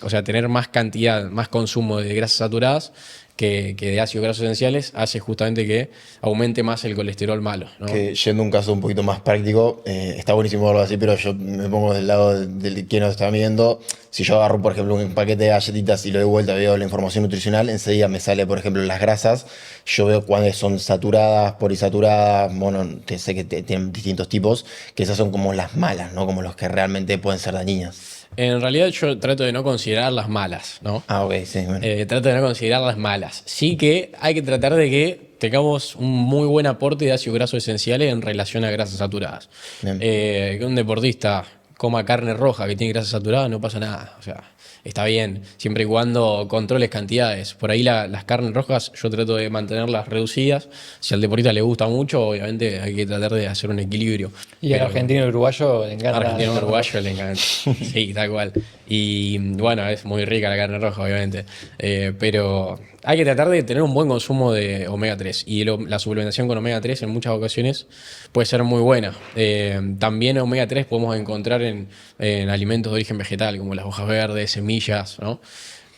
o sea, tener más cantidad, más consumo de grasas saturadas que de ácidos grasos esenciales hace justamente que aumente más el colesterol malo, ¿no? Que yendo a un caso un poquito más práctico, está buenísimo verlo así, pero yo me pongo del lado de quien nos está viendo. Si yo agarro, por ejemplo, un paquete de galletitas y lo doy vuelta, veo la información nutricional, enseguida me sale, por ejemplo, las grasas. Yo veo cuáles son saturadas, polisaturadas, bueno, sé que tienen distintos tipos, que esas son como las malas, ¿no? Como los que realmente pueden ser dañinas. En realidad yo trato de no considerar las malas, ¿no? Ah, ok, sí, bueno. Trato de no considerar las malas. Sí que hay que tratar de que tengamos un muy buen aporte de ácidos grasos esenciales en relación a grasas saturadas. Que un deportista coma carne roja que tiene grasas saturadas no pasa nada. O sea, está bien, siempre y cuando controles cantidades. Por ahí las carnes rojas yo trato de mantenerlas reducidas. Si al deportista le gusta mucho, obviamente hay que tratar de hacer un equilibrio. Y al argentino y uruguayo le encanta. Argentino y uruguayo le encanta. Sí, tal cual. Y bueno, es muy rica la carne roja, obviamente. Pero hay que tratar de tener un buen consumo de omega 3. Y la suplementación con omega 3 en muchas ocasiones puede ser muy buena. También omega 3 podemos encontrar en alimentos de origen vegetal, como las hojas verdes, semillas, ¿no?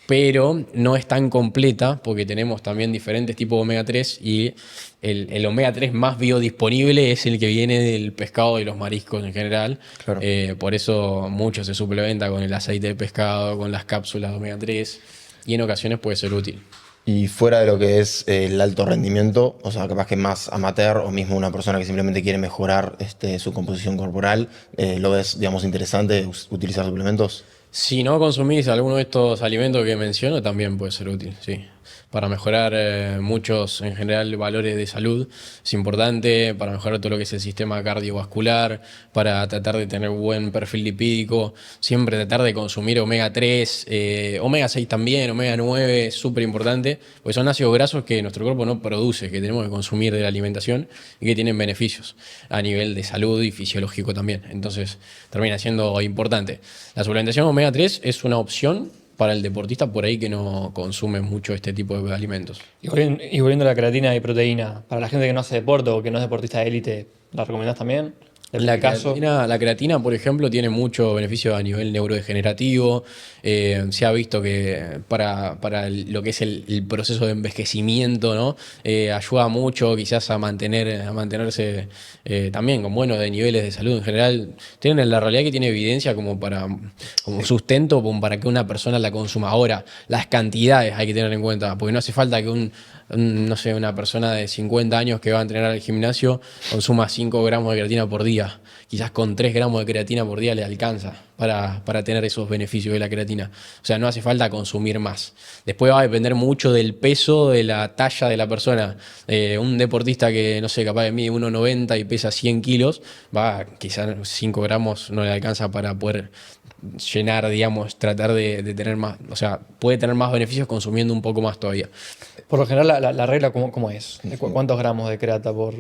Pero no es tan completa porque tenemos también diferentes tipos de omega 3 y el omega 3 más biodisponible es el que viene del pescado y los mariscos en general. Claro. Por eso mucho se suplementa con el aceite de pescado, con las cápsulas de omega 3 y en ocasiones puede ser útil. Y fuera de lo que es el alto rendimiento, o sea, capaz que más amateur o mismo una persona que simplemente quiere mejorar su composición corporal, ¿lo ves, digamos, interesante utilizar suplementos? Si no consumís alguno de estos alimentos que menciono, también puede ser útil, sí. Para mejorar muchos, en general, valores de salud es importante, para mejorar todo lo que es el sistema cardiovascular, para tratar de tener buen perfil lipídico, siempre tratar de consumir omega 3, omega 6 también, omega 9, es súper importante, porque son ácidos grasos que nuestro cuerpo no produce, que tenemos que consumir de la alimentación y que tienen beneficios a nivel de salud y fisiológico también. Entonces termina siendo importante. La suplementación omega 3 es una opción para el deportista por ahí que no consume mucho este tipo de alimentos. Y volviendo a la creatina y proteína, para la gente que no hace deporte o que no es deportista de élite, ¿la recomendás también? La creatina, por ejemplo, tiene mucho beneficio a nivel neurodegenerativo. Se ha visto que para lo que es el proceso de envejecimiento, ¿no? Ayuda mucho quizás a mantenerse también con buenos de niveles de salud en general. Tienen la realidad que tiene evidencia como sustento como para que una persona la consuma. Ahora, las cantidades hay que tener en cuenta, porque no hace falta que no sé, una persona de 50 años que va a entrenar al gimnasio consuma 5 gramos de creatina por día. Quizás con 3 gramos de creatina por día le alcanza para tener esos beneficios de la creatina. O sea, no hace falta consumir más. Después va a depender mucho del peso, de la talla de la persona. Un deportista que, no sé, capaz de mide 1,90 y pesa 100 kilos, quizás 5 gramos no le alcanza para poder llenar, digamos, tratar de tener más, o sea, puede tener más beneficios consumiendo un poco más todavía. Por lo general, la regla, ¿cómo es? ¿Cuántos gramos de creata por...?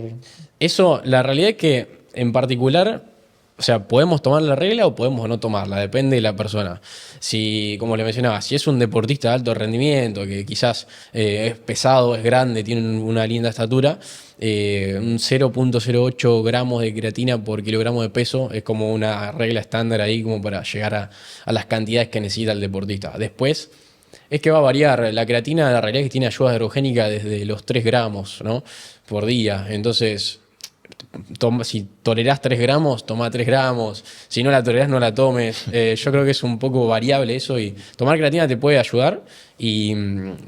Eso, la realidad es que en particular, o sea, podemos tomar la regla o podemos no tomarla, depende de la persona. Si, como le mencionaba, si es un deportista de alto rendimiento, que quizás es pesado, es grande, tiene una linda estatura, un 0,08 gramos de creatina por kilogramo de peso es como una regla estándar ahí como para llegar a las cantidades que necesita el deportista. Después es que va a variar. La creatina, la realidad es que tiene ayuda ergogénica desde los 3 gramos, ¿no? Por día. Entonces, si tolerás 3 gramos, toma 3 gramos. Si no la tolerás, no la tomes. Yo creo que es un poco variable eso y tomar creatina te puede ayudar y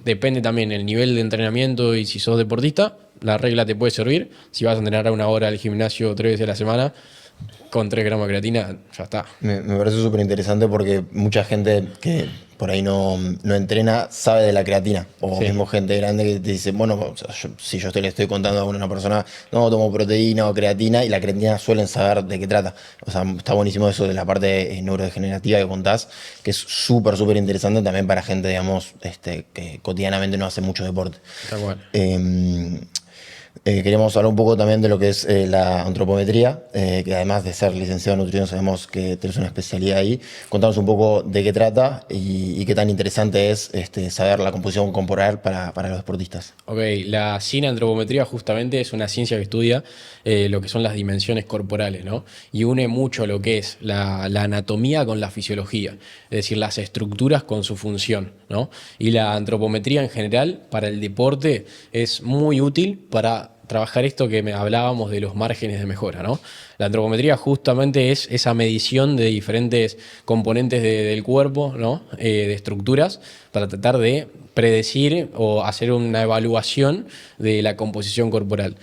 depende también el nivel de entrenamiento y si sos deportista, la regla te puede servir. Si vas a entrenar 1 hora al gimnasio 3 veces a la semana, con 3 gramos de creatina, ya está. Me parece súper interesante porque mucha gente que por ahí no entrena sabe de la creatina. O mismo gente grande que te dice, bueno, o sea, si yo le estoy contando a una persona, no, tomo proteína o creatina, y la creatina suelen saber de qué trata. O sea, está buenísimo eso de la parte neurodegenerativa que contás, que es súper, súper interesante también para gente, digamos, que cotidianamente no hace mucho deporte. Tal cual. Queríamos hablar un poco también de lo que es la antropometría, que además de ser licenciado en nutrición sabemos que tenés una especialidad ahí. Contanos un poco de qué trata y qué tan interesante es saber la composición corporal para los deportistas. Ok, la cineantropometría justamente es una ciencia que estudia lo que son las dimensiones corporales, ¿no? Y une mucho lo que es la anatomía con la fisiología, es decir, las estructuras con su función, ¿no? Y la antropometría en general para el deporte es muy útil para trabajar esto que hablábamos de los márgenes de mejora, ¿no? La antropometría justamente es esa medición de diferentes componentes del cuerpo, ¿no? De estructuras, para tratar de predecir o hacer una evaluación de la composición corporal.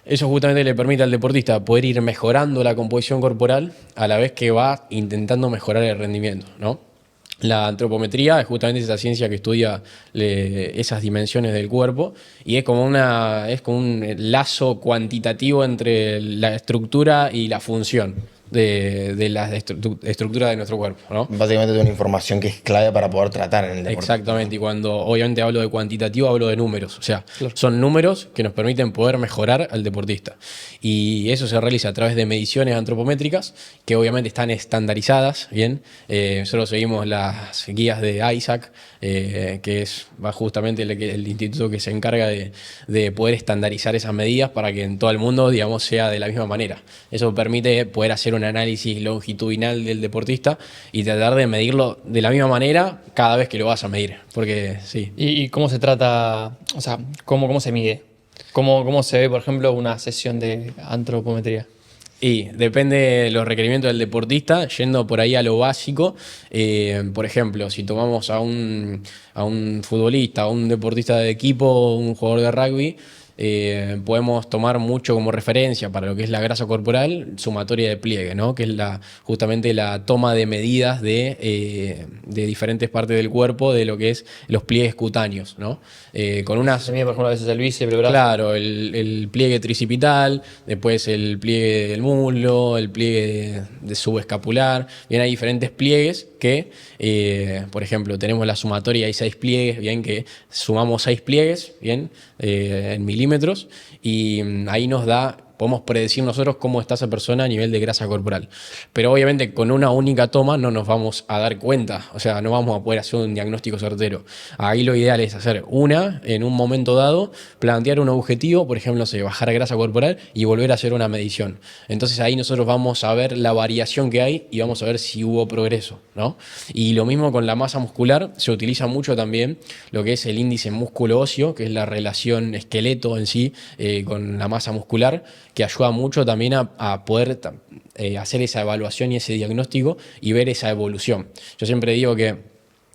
Eso justamente le permite al deportista poder ir mejorando la composición corporal a la vez que va intentando mejorar el rendimiento, ¿no? La antropometría es justamente esa ciencia que estudia esas dimensiones del cuerpo y es como un lazo cuantitativo entre la estructura y la función de la estructura de nuestro cuerpo, ¿no? Básicamente es una información que es clave para poder tratar en el deporte. Exactamente, y cuando obviamente hablo de cuantitativo hablo de números, o sea, son números que nos permiten poder mejorar al deportista. Y eso se realiza a través de mediciones antropométricas que obviamente están estandarizadas, ¿bien? Nosotros seguimos las guías de ISAC, que va justamente el instituto que se encarga de poder estandarizar esas medidas para que en todo el mundo, digamos, sea de la misma manera. Eso permite poder hacer un análisis longitudinal del deportista y tratar de medirlo de la misma manera cada vez que lo vas a medir, porque sí. ¿Y cómo se trata, o sea, cómo se mide? ¿Cómo se ve, por ejemplo, una sesión de antropometría? Y depende de los requerimientos del deportista, yendo por ahí a lo básico. Por ejemplo, si tomamos a un futbolista, a un deportista de equipo, un jugador de rugby, podemos tomar mucho como referencia para lo que es la grasa corporal, sumatoria de pliegue, ¿no? Que es justamente la toma de medidas de diferentes partes del cuerpo de lo que es los pliegues cutáneos, ¿no? Con unas... Se mide, por ejemplo, a veces el bíceps, el brazo. Claro, el pliegue tricipital, después el pliegue del muslo, el pliegue de subescapular. Bien, hay diferentes pliegues que, por ejemplo, tenemos la sumatoria, hay 6 pliegues, bien, que sumamos 6 pliegues, bien, en milímetros, y ahí nos da podemos predecir nosotros cómo está esa persona a nivel de grasa corporal. Pero obviamente con una única toma no nos vamos a dar cuenta, o sea, no vamos a poder hacer un diagnóstico certero. Ahí lo ideal es hacer una en un momento dado, plantear un objetivo, por ejemplo, no sé, bajar grasa corporal y volver a hacer una medición. Entonces ahí nosotros vamos a ver la variación que hay y vamos a ver si hubo progreso, ¿no? Y lo mismo con la masa muscular, se utiliza mucho también lo que es el índice músculo-óseo, que es la relación esqueleto en sí con la masa muscular, que ayuda mucho también a poder hacer esa evaluación y ese diagnóstico y ver esa evolución. Yo siempre digo que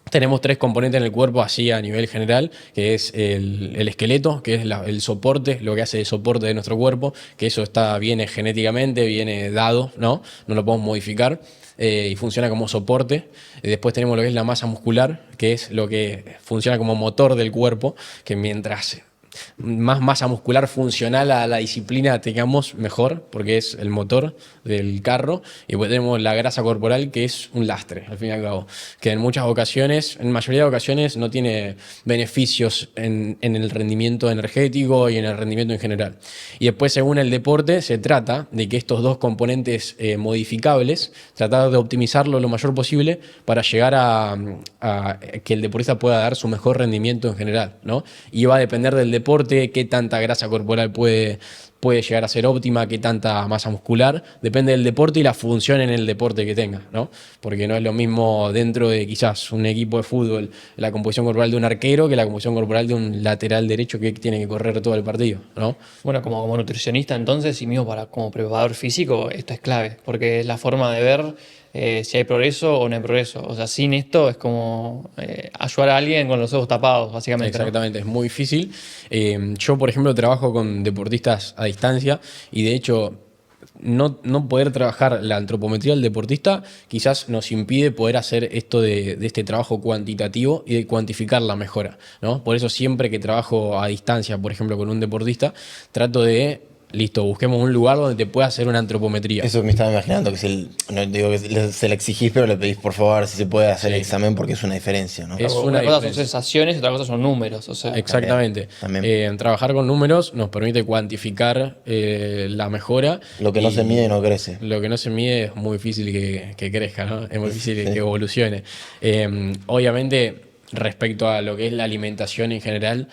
tenemos 3 componentes en el cuerpo así a nivel general, que es el esqueleto, que es el soporte, lo que hace de soporte de nuestro cuerpo, que eso viene genéticamente, viene dado, ¿no? No lo podemos modificar y funciona como soporte. Después tenemos lo que es la masa muscular, que es lo que funciona como motor del cuerpo, que mientras más masa muscular funcional a la disciplina tengamos, mejor, porque es el motor del carro. Y después tenemos la grasa corporal, que es un lastre, al fin y al cabo, que en muchas ocasiones, en mayoría de ocasiones, no tiene beneficios en el rendimiento energético y en el rendimiento en general. Y después, según el deporte, se trata de que estos 2 componentes modificables, tratar de optimizarlo lo mayor posible para llegar a que el deportista pueda dar su mejor rendimiento en general, ¿no? Y va a depender del deporte, qué tanta grasa corporal puede llegar a ser óptima, qué tanta masa muscular, depende del deporte y la función en el deporte que tenga, ¿no? Porque no es lo mismo dentro de quizás un equipo de fútbol la composición corporal de un arquero que la composición corporal de un lateral derecho que tiene que correr todo el partido, ¿no? Bueno, como nutricionista entonces y mío como preparador físico, esto es clave, porque es la forma de ver si hay progreso o no hay progreso. O sea, sin esto es como ayudar a alguien con los ojos tapados, básicamente. Exactamente, ¿no? Es muy difícil. Yo, por ejemplo, trabajo con deportistas a distancia y de hecho no poder trabajar la antropometría del deportista quizás nos impide poder hacer esto de este trabajo cuantitativo y de cuantificar la mejora, ¿no? Por eso siempre que trabajo a distancia, por ejemplo, con un deportista, trato de listo, busquemos un lugar donde te pueda hacer una antropometría. Eso me estaba imaginando, que no digo que se le exigís, pero le pedís por favor si se puede hacer el examen porque es una diferencia, ¿no? Una cosa son sensaciones y otra cosa son números. O sea. Exactamente. También. Trabajar con números nos permite cuantificar la mejora. Lo que no se mide no crece. Lo que no se mide es muy difícil que crezca, ¿no? Es muy difícil que evolucione. Obviamente, respecto a lo que es la alimentación en general,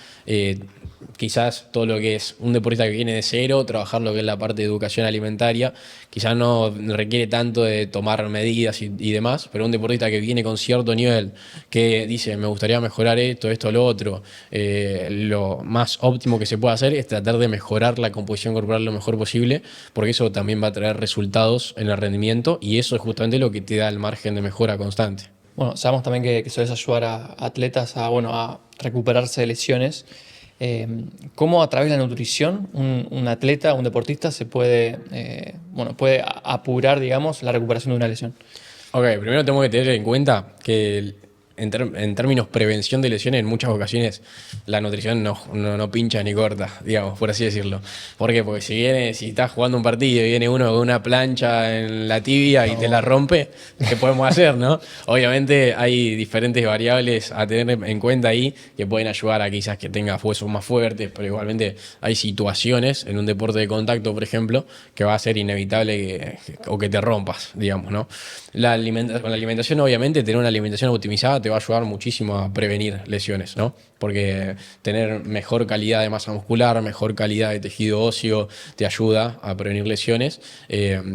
quizás todo lo que es un deportista que viene de cero, trabajar lo que es la parte de educación alimentaria, quizás no requiere tanto de tomar medidas y demás, pero un deportista que viene con cierto nivel, que dice, me gustaría mejorar esto, lo otro, lo más óptimo que se puede hacer es tratar de mejorar la composición corporal lo mejor posible, porque eso también va a traer resultados en el rendimiento y eso es justamente lo que te da el margen de mejora constante. Bueno, sabemos también que sueles ayudar a atletas a recuperarse de lesiones. ¿Cómo a través de la nutrición un atleta, un deportista se puede apurar, digamos, la recuperación de una lesión? Ok, primero tenemos que tener en cuenta que en términos prevención de lesiones, en muchas ocasiones la nutrición no pincha ni corta, digamos, por así decirlo. ¿Por qué? Porque si estás jugando un partido y viene uno con una plancha en la tibia y te la rompe, ¿qué podemos hacer, no? Obviamente hay diferentes variables a tener en cuenta ahí que pueden ayudar a quizás que tenga huesos más fuertes, pero igualmente hay situaciones en un deporte de contacto, por ejemplo, que va a ser inevitable que te rompas, digamos, ¿no? Con la alimentación, obviamente, tener una alimentación optimizada te va a ayudar muchísimo a prevenir lesiones, ¿no? Porque tener mejor calidad de masa muscular, mejor calidad de tejido óseo, te ayuda a prevenir lesiones.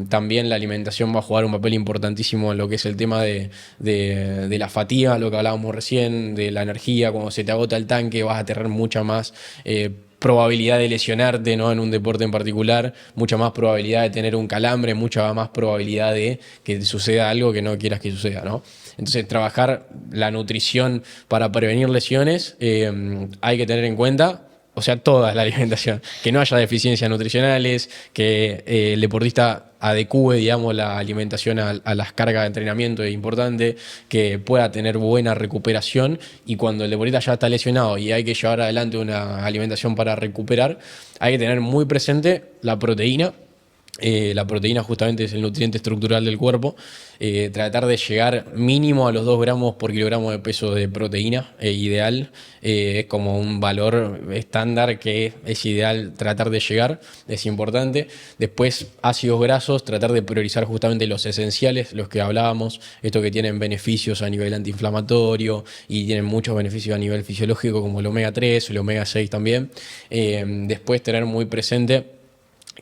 También la alimentación va a jugar un papel importantísimo en lo que es el tema de la fatiga, lo que hablábamos recién, de la energía. Cuando se te agota el tanque vas a tener mucha más probabilidad de lesionarte, ¿no? En un deporte en particular, mucha más probabilidad de tener un calambre, mucha más probabilidad de que te suceda algo que no quieras que suceda, ¿no? Entonces, trabajar la nutrición para prevenir lesiones hay que tener en cuenta, o sea, toda la alimentación, que no haya deficiencias nutricionales, que el deportista adecue, digamos, la alimentación a las cargas de entrenamiento, es importante, que pueda tener buena recuperación y cuando el deportista ya está lesionado y hay que llevar adelante una alimentación para recuperar, hay que tener muy presente la proteína. La proteína justamente es el nutriente estructural del cuerpo. Tratar de llegar mínimo a los 2 gramos por kilogramo de peso de proteína ideal. Es como un valor estándar que es ideal tratar de llegar, es importante. Después, ácidos grasos, tratar de priorizar justamente los esenciales, los que hablábamos, estos que tienen beneficios a nivel antiinflamatorio y tienen muchos beneficios a nivel fisiológico, como el omega 3, el omega 6 también. Después, tener muy presente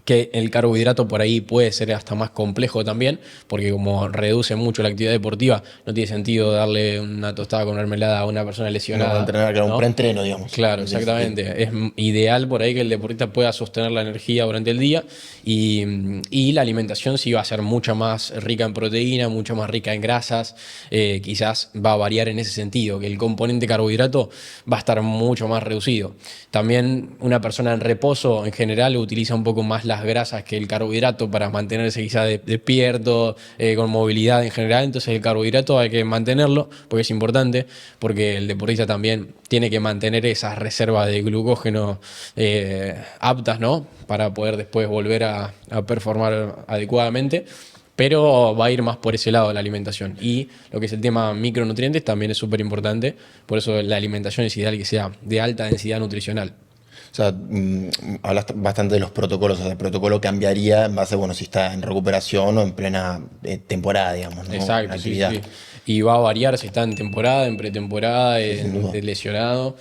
que el carbohidrato por ahí puede ser hasta más complejo también, porque como reduce mucho la actividad deportiva, no tiene sentido darle una tostada con mermelada a una persona lesionada. No, entrenar, claro, ¿no? un preentreno, digamos. Claro, exactamente. Es ideal por ahí que el deportista pueda sostener la energía durante el día y la alimentación sí va a ser mucho más rica en proteína, mucho más rica en grasas. Quizás va a variar en ese sentido, que el componente carbohidrato va a estar mucho más reducido. También una persona en reposo en general utiliza un poco más las grasas que el carbohidrato para mantenerse quizás despierto, con movilidad en general. Entonces el carbohidrato hay que mantenerlo porque es importante, porque el deportista también tiene que mantener esas reservas de glucógeno aptas, ¿no? Para poder después volver a performar adecuadamente. Pero va a ir más por ese lado la alimentación. Y lo que es el tema micronutrientes también es súper importante. Por eso la alimentación es ideal que sea de alta densidad nutricional. O sea, hablas bastante de los protocolos. O sea, el protocolo cambiaría en base, bueno, si está en recuperación o en plena temporada, digamos, ¿no? Exacto, En sí, actividad. sí. Y va a variar si está en temporada, en pretemporada, sin duda. de lesionado,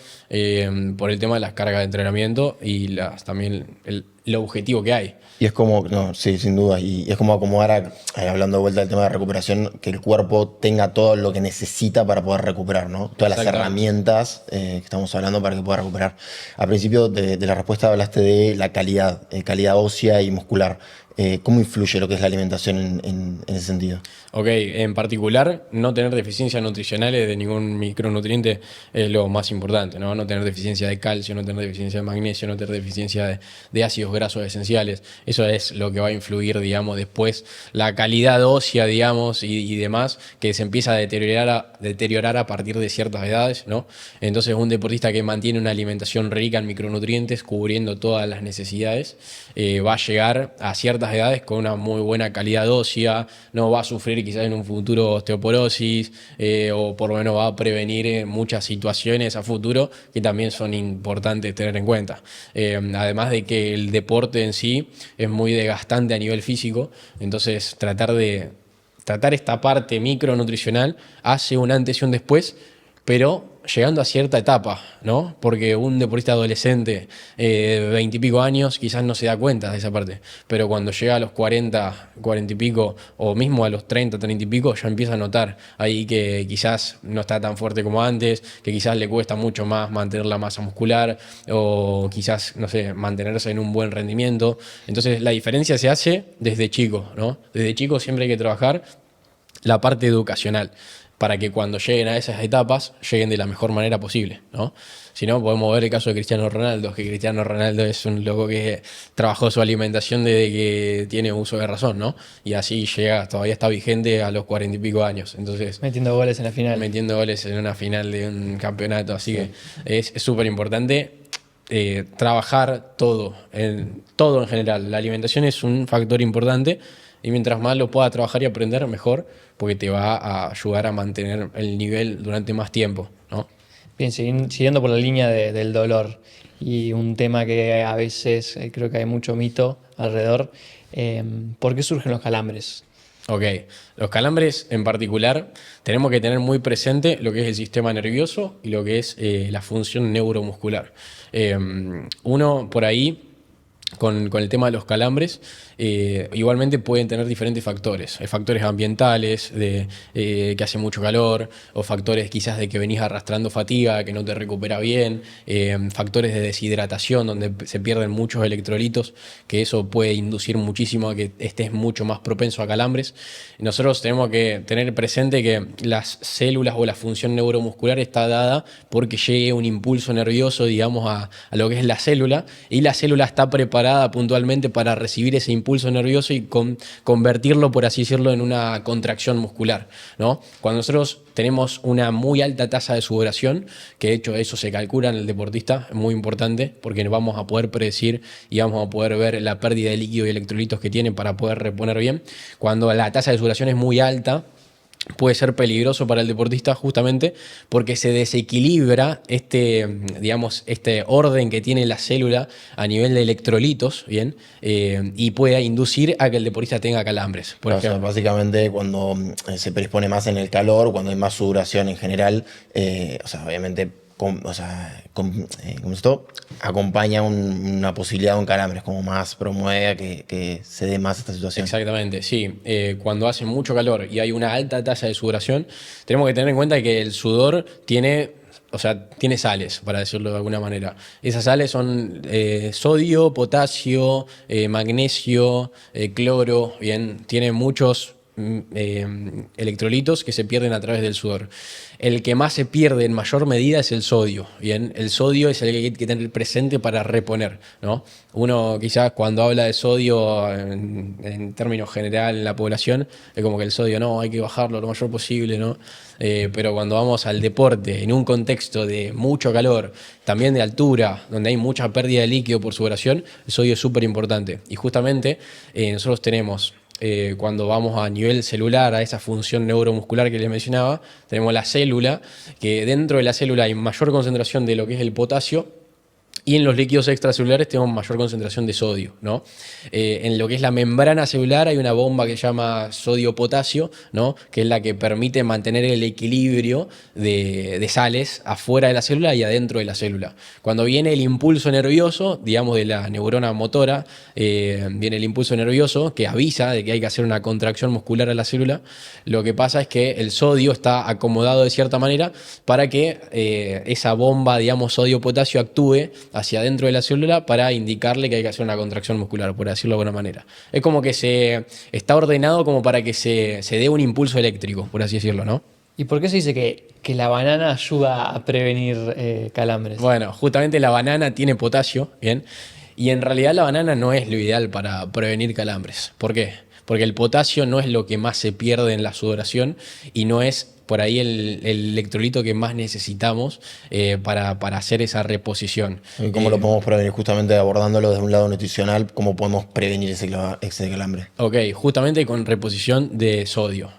por el tema de las cargas de entrenamiento y también el objetivo que hay. Y es como, no, sí, sin duda. Y es como acomodar, hablando de vuelta del tema de recuperación, que el cuerpo tenga todo lo que necesita para poder recuperar, ¿no? Todas las Exactamente. herramientas que estamos hablando para que pueda recuperar. Al principio de la respuesta hablaste de la calidad ósea y muscular. ¿Cómo influye lo que es la alimentación en ese sentido? Ok, en particular, no tener deficiencias nutricionales de ningún micronutriente es lo más importante, ¿no? No tener deficiencia de calcio, no tener deficiencia de magnesio, no tener deficiencia de ácidos grasos esenciales. Eso es lo que va a influir, digamos, después la calidad ósea, digamos, y demás, que se empieza a deteriorar a partir de ciertas edades, ¿no? Entonces, un deportista que mantiene una alimentación rica en micronutrientes, cubriendo todas las necesidades, va a llegar a ciertas edades con una muy buena calidad ósea, no va a sufrir quizás en un futuro osteoporosis, o por lo menos va a prevenir muchas situaciones a futuro que también son importantes tener en cuenta. Además de que el deporte en sí es muy desgastante a nivel físico, entonces tratar esta parte micronutricional hace un antes y un después, pero llegando a cierta etapa, ¿no? Porque un deportista adolescente de 20 y pico años quizás no se da cuenta de esa parte, pero cuando llega a los 40, 40 y pico, o mismo a los 30, 30 y pico, ya empieza a notar ahí que quizás no está tan fuerte como antes, que quizás le cuesta mucho más mantener la masa muscular, o quizás, no sé, mantenerse en un buen rendimiento. Entonces la diferencia se hace desde chico, ¿no? Desde chico siempre hay que trabajar la parte educacional, para que cuando lleguen a esas etapas, lleguen de la mejor manera posible, ¿no? Si no, podemos ver el caso de Cristiano Ronaldo, que Cristiano Ronaldo es un loco que trabajó su alimentación desde que tiene uso de razón, ¿no? Y así todavía está vigente a los 40 y pico años. Entonces, Metiendo goles en la final. metiendo goles en una final de un campeonato, así que es súper importante. Trabajar todo en general. La alimentación es un factor importante y mientras más lo puedas trabajar y aprender, mejor, porque te va a ayudar a mantener el nivel durante más tiempo, ¿no? Bien, siguiendo por la línea del dolor y un tema que a veces creo que hay mucho mito alrededor, ¿por qué surgen los calambres? Ok, los calambres en particular tenemos que tener muy presente lo que es el sistema nervioso y lo que es la función neuromuscular. Uno por ahí, con el tema de los calambres, igualmente pueden tener diferentes factores. Hay factores ambientales, que hace mucho calor, o factores quizás de que venís arrastrando fatiga, que no te recupera bien, factores de deshidratación, donde se pierden muchos electrolitos, que eso puede inducir muchísimo a que estés mucho más propenso a calambres. Nosotros tenemos que tener presente que las células o la función neuromuscular está dada porque llegue un impulso nervioso, digamos, a lo que es la célula, y la célula está preparada preparada puntualmente para recibir ese impulso nervioso y convertirlo, por así decirlo, en una contracción muscular, ¿no? Cuando nosotros tenemos una muy alta tasa de sudoración, que de hecho eso se calcula en el deportista, es muy importante porque vamos a poder predecir y vamos a poder ver la pérdida de líquido y electrolitos que tienen para poder reponer bien. Cuando la tasa de sudoración es muy alta, puede ser peligroso para el deportista justamente porque se desequilibra digamos, este orden que tiene la célula a nivel de electrolitos, ¿bien? Y puede inducir a que el deportista tenga calambres, por O sea, ejemplo. básicamente cuando se predispone más en el calor, cuando hay más sudoración en general, o sea, obviamente como esto acompaña una posibilidad de un calambre, es como más promueve a que se dé más esta situación. Exactamente, sí. Cuando hace mucho calor y hay una alta tasa de sudoración, tenemos que tener en cuenta que el sudor tiene sales, para decirlo de alguna manera. Esas sales son sodio, potasio, magnesio, cloro, bien, tiene muchos electrolitos que se pierden a través del sudor. El que más se pierde en mayor medida es el sodio, bien, el sodio es el que hay que tener presente para reponer, ¿no? Uno quizás cuando habla de sodio en términos general en la población, es como que el sodio no, hay que bajarlo lo mayor posible, ¿no? Pero cuando vamos al deporte, en un contexto de mucho calor, también de altura, donde hay mucha pérdida de líquido por sudoración, el sodio es súper importante. Y justamente nosotros tenemos, cuando vamos a nivel celular, a esa función neuromuscular que les mencionaba, tenemos la célula, que dentro de la célula hay mayor concentración de lo que es el potasio, y en los líquidos extracelulares tenemos mayor concentración de sodio, ¿no? En lo que es la membrana celular hay una bomba que se llama sodio-potasio, ¿no? Que es la que permite mantener el equilibrio de sales afuera de la célula y adentro de la célula. Cuando viene el impulso nervioso, digamos de la neurona motora, viene el impulso nervioso que avisa de que hay que hacer una contracción muscular a la célula, lo que pasa es que el sodio está acomodado de cierta manera para que esa bomba, digamos, sodio-potasio actúe hacia adentro de la célula para indicarle que hay que hacer una contracción muscular, por decirlo de alguna manera. Es como que se está ordenado como para que se dé un impulso eléctrico, por así decirlo, ¿no? ¿Y por qué se dice que la banana ayuda a prevenir calambres? Bueno, justamente la banana tiene potasio, ¿bien? Y en realidad la banana no es lo ideal para prevenir calambres. ¿Por qué? Porque el potasio no es lo que más se pierde en la sudoración y no es por ahí el electrolito que más necesitamos para hacer esa reposición. ¿Y cómo lo podemos prevenir? Justamente abordándolo desde un lado nutricional, ¿cómo podemos prevenir ese calambre? Ok, justamente con reposición de sodio.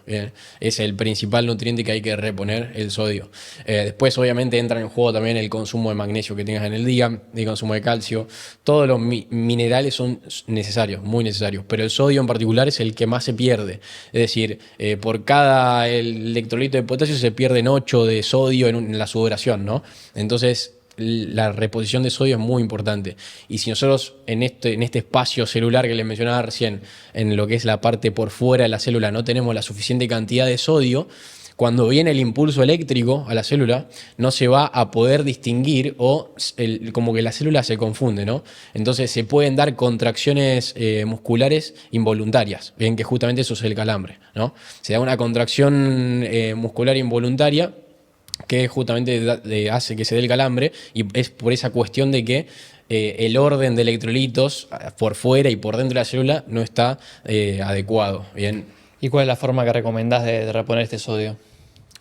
Es el principal nutriente que hay que reponer, el sodio. Después obviamente entra en juego también el consumo de magnesio que tengas en el día, el consumo de calcio. Todos los minerales son necesarios, muy necesarios, pero el sodio en particular es el que más se pierde. Es decir, por cada electrolito de potasio se pierden 8 de sodio en la sudoración, ¿no? Entonces la reposición de sodio es muy importante. Y si nosotros en este espacio celular que les mencionaba recién, en lo que es la parte por fuera de la célula, no tenemos la suficiente cantidad de sodio, cuando viene el impulso eléctrico a la célula, no se va a poder distinguir o como que la célula se confunde, ¿no? Entonces se pueden dar contracciones musculares involuntarias, bien que justamente eso es el calambre, ¿no? Se da una contracción muscular involuntaria que justamente hace que se dé el calambre y es por esa cuestión de que el orden de electrolitos por fuera y por dentro de la célula no está adecuado, bien. ¿Y cuál es la forma que recomendás de reponer este sodio?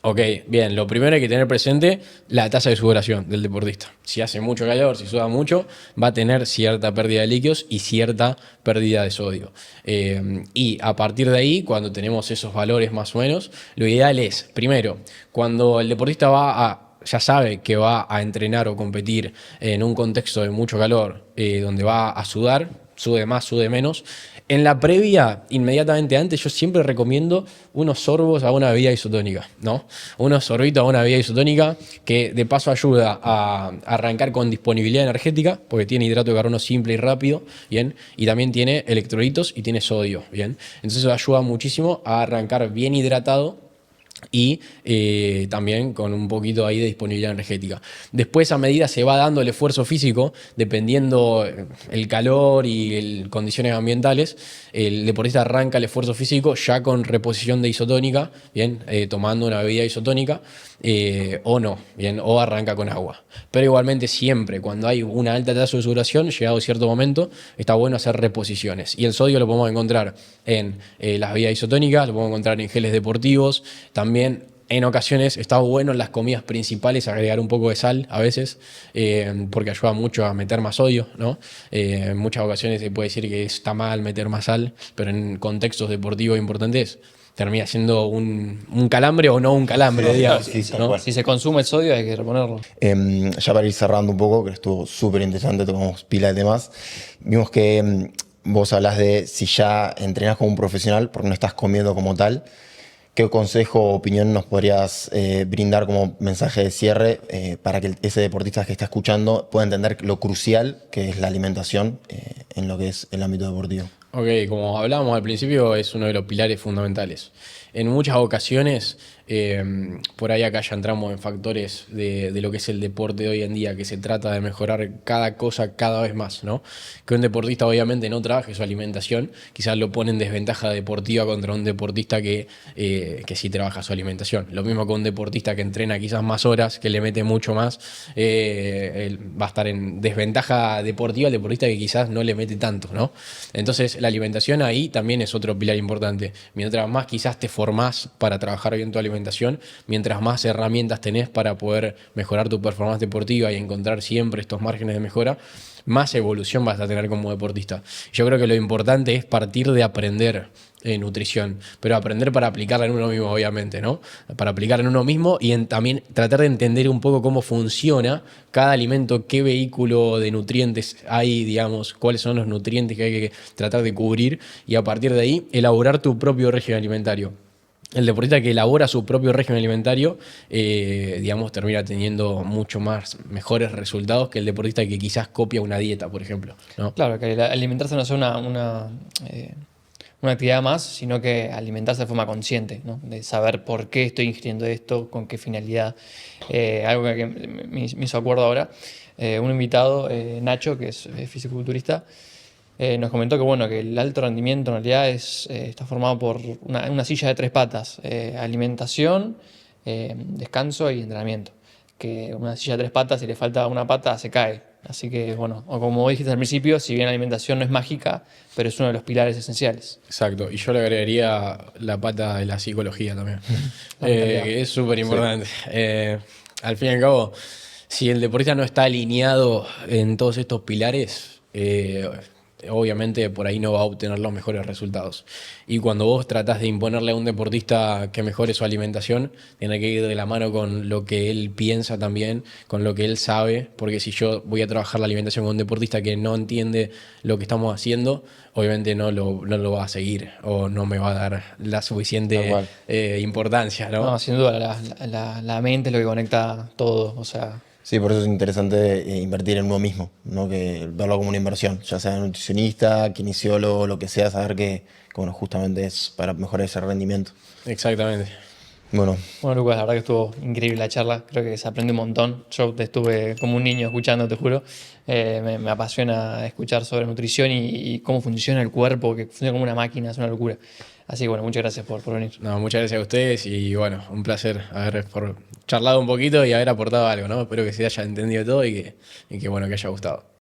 Ok, bien, lo primero hay que tener presente la tasa de sudoración del deportista. Si hace mucho calor, si suda mucho, va a tener cierta pérdida de líquidos y cierta pérdida de sodio. Y a partir de ahí, cuando tenemos esos valores más o menos, lo ideal es, primero, cuando el deportista ya sabe que va a entrenar o competir en un contexto de mucho calor, donde va a sudar, sude más, sude menos. En la previa, inmediatamente antes, yo siempre recomiendo unos sorbos a una bebida isotónica, ¿no? Unos sorbitos a una bebida isotónica que de paso ayuda a arrancar con disponibilidad energética, porque tiene hidrato de carbono simple y rápido, ¿bien? Y también tiene electrolitos y tiene sodio, ¿bien? Entonces eso ayuda muchísimo a arrancar bien hidratado y también con un poquito ahí de disponibilidad energética. Después, a medida se va dando el esfuerzo físico, dependiendo el calor y condiciones ambientales, el deportista arranca el esfuerzo físico ya con reposición de isotónica, bien, tomando una bebida isotónica, o no, bien, o arranca con agua. Pero igualmente siempre, cuando hay una alta tasa de sudoración, llegado a cierto momento, está bueno hacer reposiciones. Y el sodio lo podemos encontrar en las bebidas isotónicas, lo podemos encontrar en geles deportivos, también en ocasiones está bueno en las comidas principales agregar un poco de sal a veces, porque ayuda mucho a meter más sodio, ¿no? En muchas ocasiones se puede decir que está mal meter más sal, pero en contextos deportivos importantes termina siendo un calambre o no un calambre, digamos. ¿No? Si se consume el sodio hay que reponerlo. Ya para ir cerrando un poco, que estuvo súper interesante, tocamos pila de temas, vimos que vos hablás de si ya entrenás como un profesional porque no estás comiendo como tal. ¿Qué consejo o opinión nos podrías brindar como mensaje de cierre para que ese deportista que está escuchando pueda entender lo crucial que es la alimentación en lo que es el ámbito deportivo? Ok, como hablábamos al principio, es uno de los pilares fundamentales. En muchas ocasiones, por ahí acá ya entramos en factores de lo que es el deporte de hoy en día, que se trata de mejorar cada cosa cada vez más, ¿no? Que un deportista obviamente no trabaje su alimentación, quizás lo pone en desventaja deportiva contra un deportista que sí trabaja su alimentación. Lo mismo con un deportista que entrena quizás más horas, que le mete mucho más, él va a estar en desventaja deportiva el deportista que quizás no le mete tanto, ¿no? Entonces la alimentación ahí también es otro pilar importante. Mientras más quizás te formás para trabajar bien tu alimentación, mientras más herramientas tenés para poder mejorar tu performance deportiva y encontrar siempre estos márgenes de mejora, más evolución vas a tener como deportista. Yo creo que lo importante es partir de aprender nutrición, pero aprender para aplicarla en uno mismo, obviamente, ¿no? Para aplicarla en uno mismo y también tratar de entender un poco cómo funciona cada alimento, qué vehículo de nutrientes hay, digamos, cuáles son los nutrientes que hay que tratar de cubrir y a partir de ahí elaborar tu propio régimen alimentario. El deportista que elabora su propio régimen alimentario, digamos, termina teniendo mucho más mejores resultados que el deportista que quizás copia una dieta, por ejemplo, ¿no? Claro, que alimentarse no es una actividad más, sino que alimentarse de forma consciente, ¿no? De saber por qué estoy ingiriendo esto, con qué finalidad. Algo que me hizo acuerdo ahora, un invitado, Nacho, que es fisiculturista, nos comentó que, bueno, que el alto rendimiento en realidad está formado por una silla de 3 patas, alimentación, descanso y entrenamiento. Que una silla de 3 patas, si le falta una pata, se cae. Así que, bueno, o como dijiste al principio, si bien la alimentación no es mágica, pero es uno de los pilares esenciales. Exacto, y yo le agregaría la pata de la psicología también, que es súper importante. Al fin y al cabo, si el deportista no está alineado en todos estos pilares, obviamente por ahí no va a obtener los mejores resultados. Y cuando vos tratás de imponerle a un deportista que mejore su alimentación, tiene que ir de la mano con lo que él piensa también, con lo que él sabe, porque si yo voy a trabajar la alimentación con un deportista que no entiende lo que estamos haciendo, obviamente no lo va a seguir o no me va a dar la suficiente importancia, ¿no? No, sin duda, la mente es lo que conecta todo, o sea... Sí, por eso es interesante invertir en uno mismo, ¿no? Que verlo como una inversión, ya sea nutricionista, kinesiólogo, lo que sea, saber que bueno, justamente es para mejorar ese rendimiento. Exactamente. Bueno, Lucas, la verdad que estuvo increíble la charla, creo que se aprende un montón. Yo te estuve como un niño escuchando, te juro. Me apasiona escuchar sobre nutrición y cómo funciona el cuerpo, que funciona como una máquina, es una locura. Así que bueno, muchas gracias por venir. No, muchas gracias a ustedes y bueno, un placer haber charlado un poquito y haber aportado algo, ¿no? Espero que se haya entendido todo y que bueno, que haya gustado.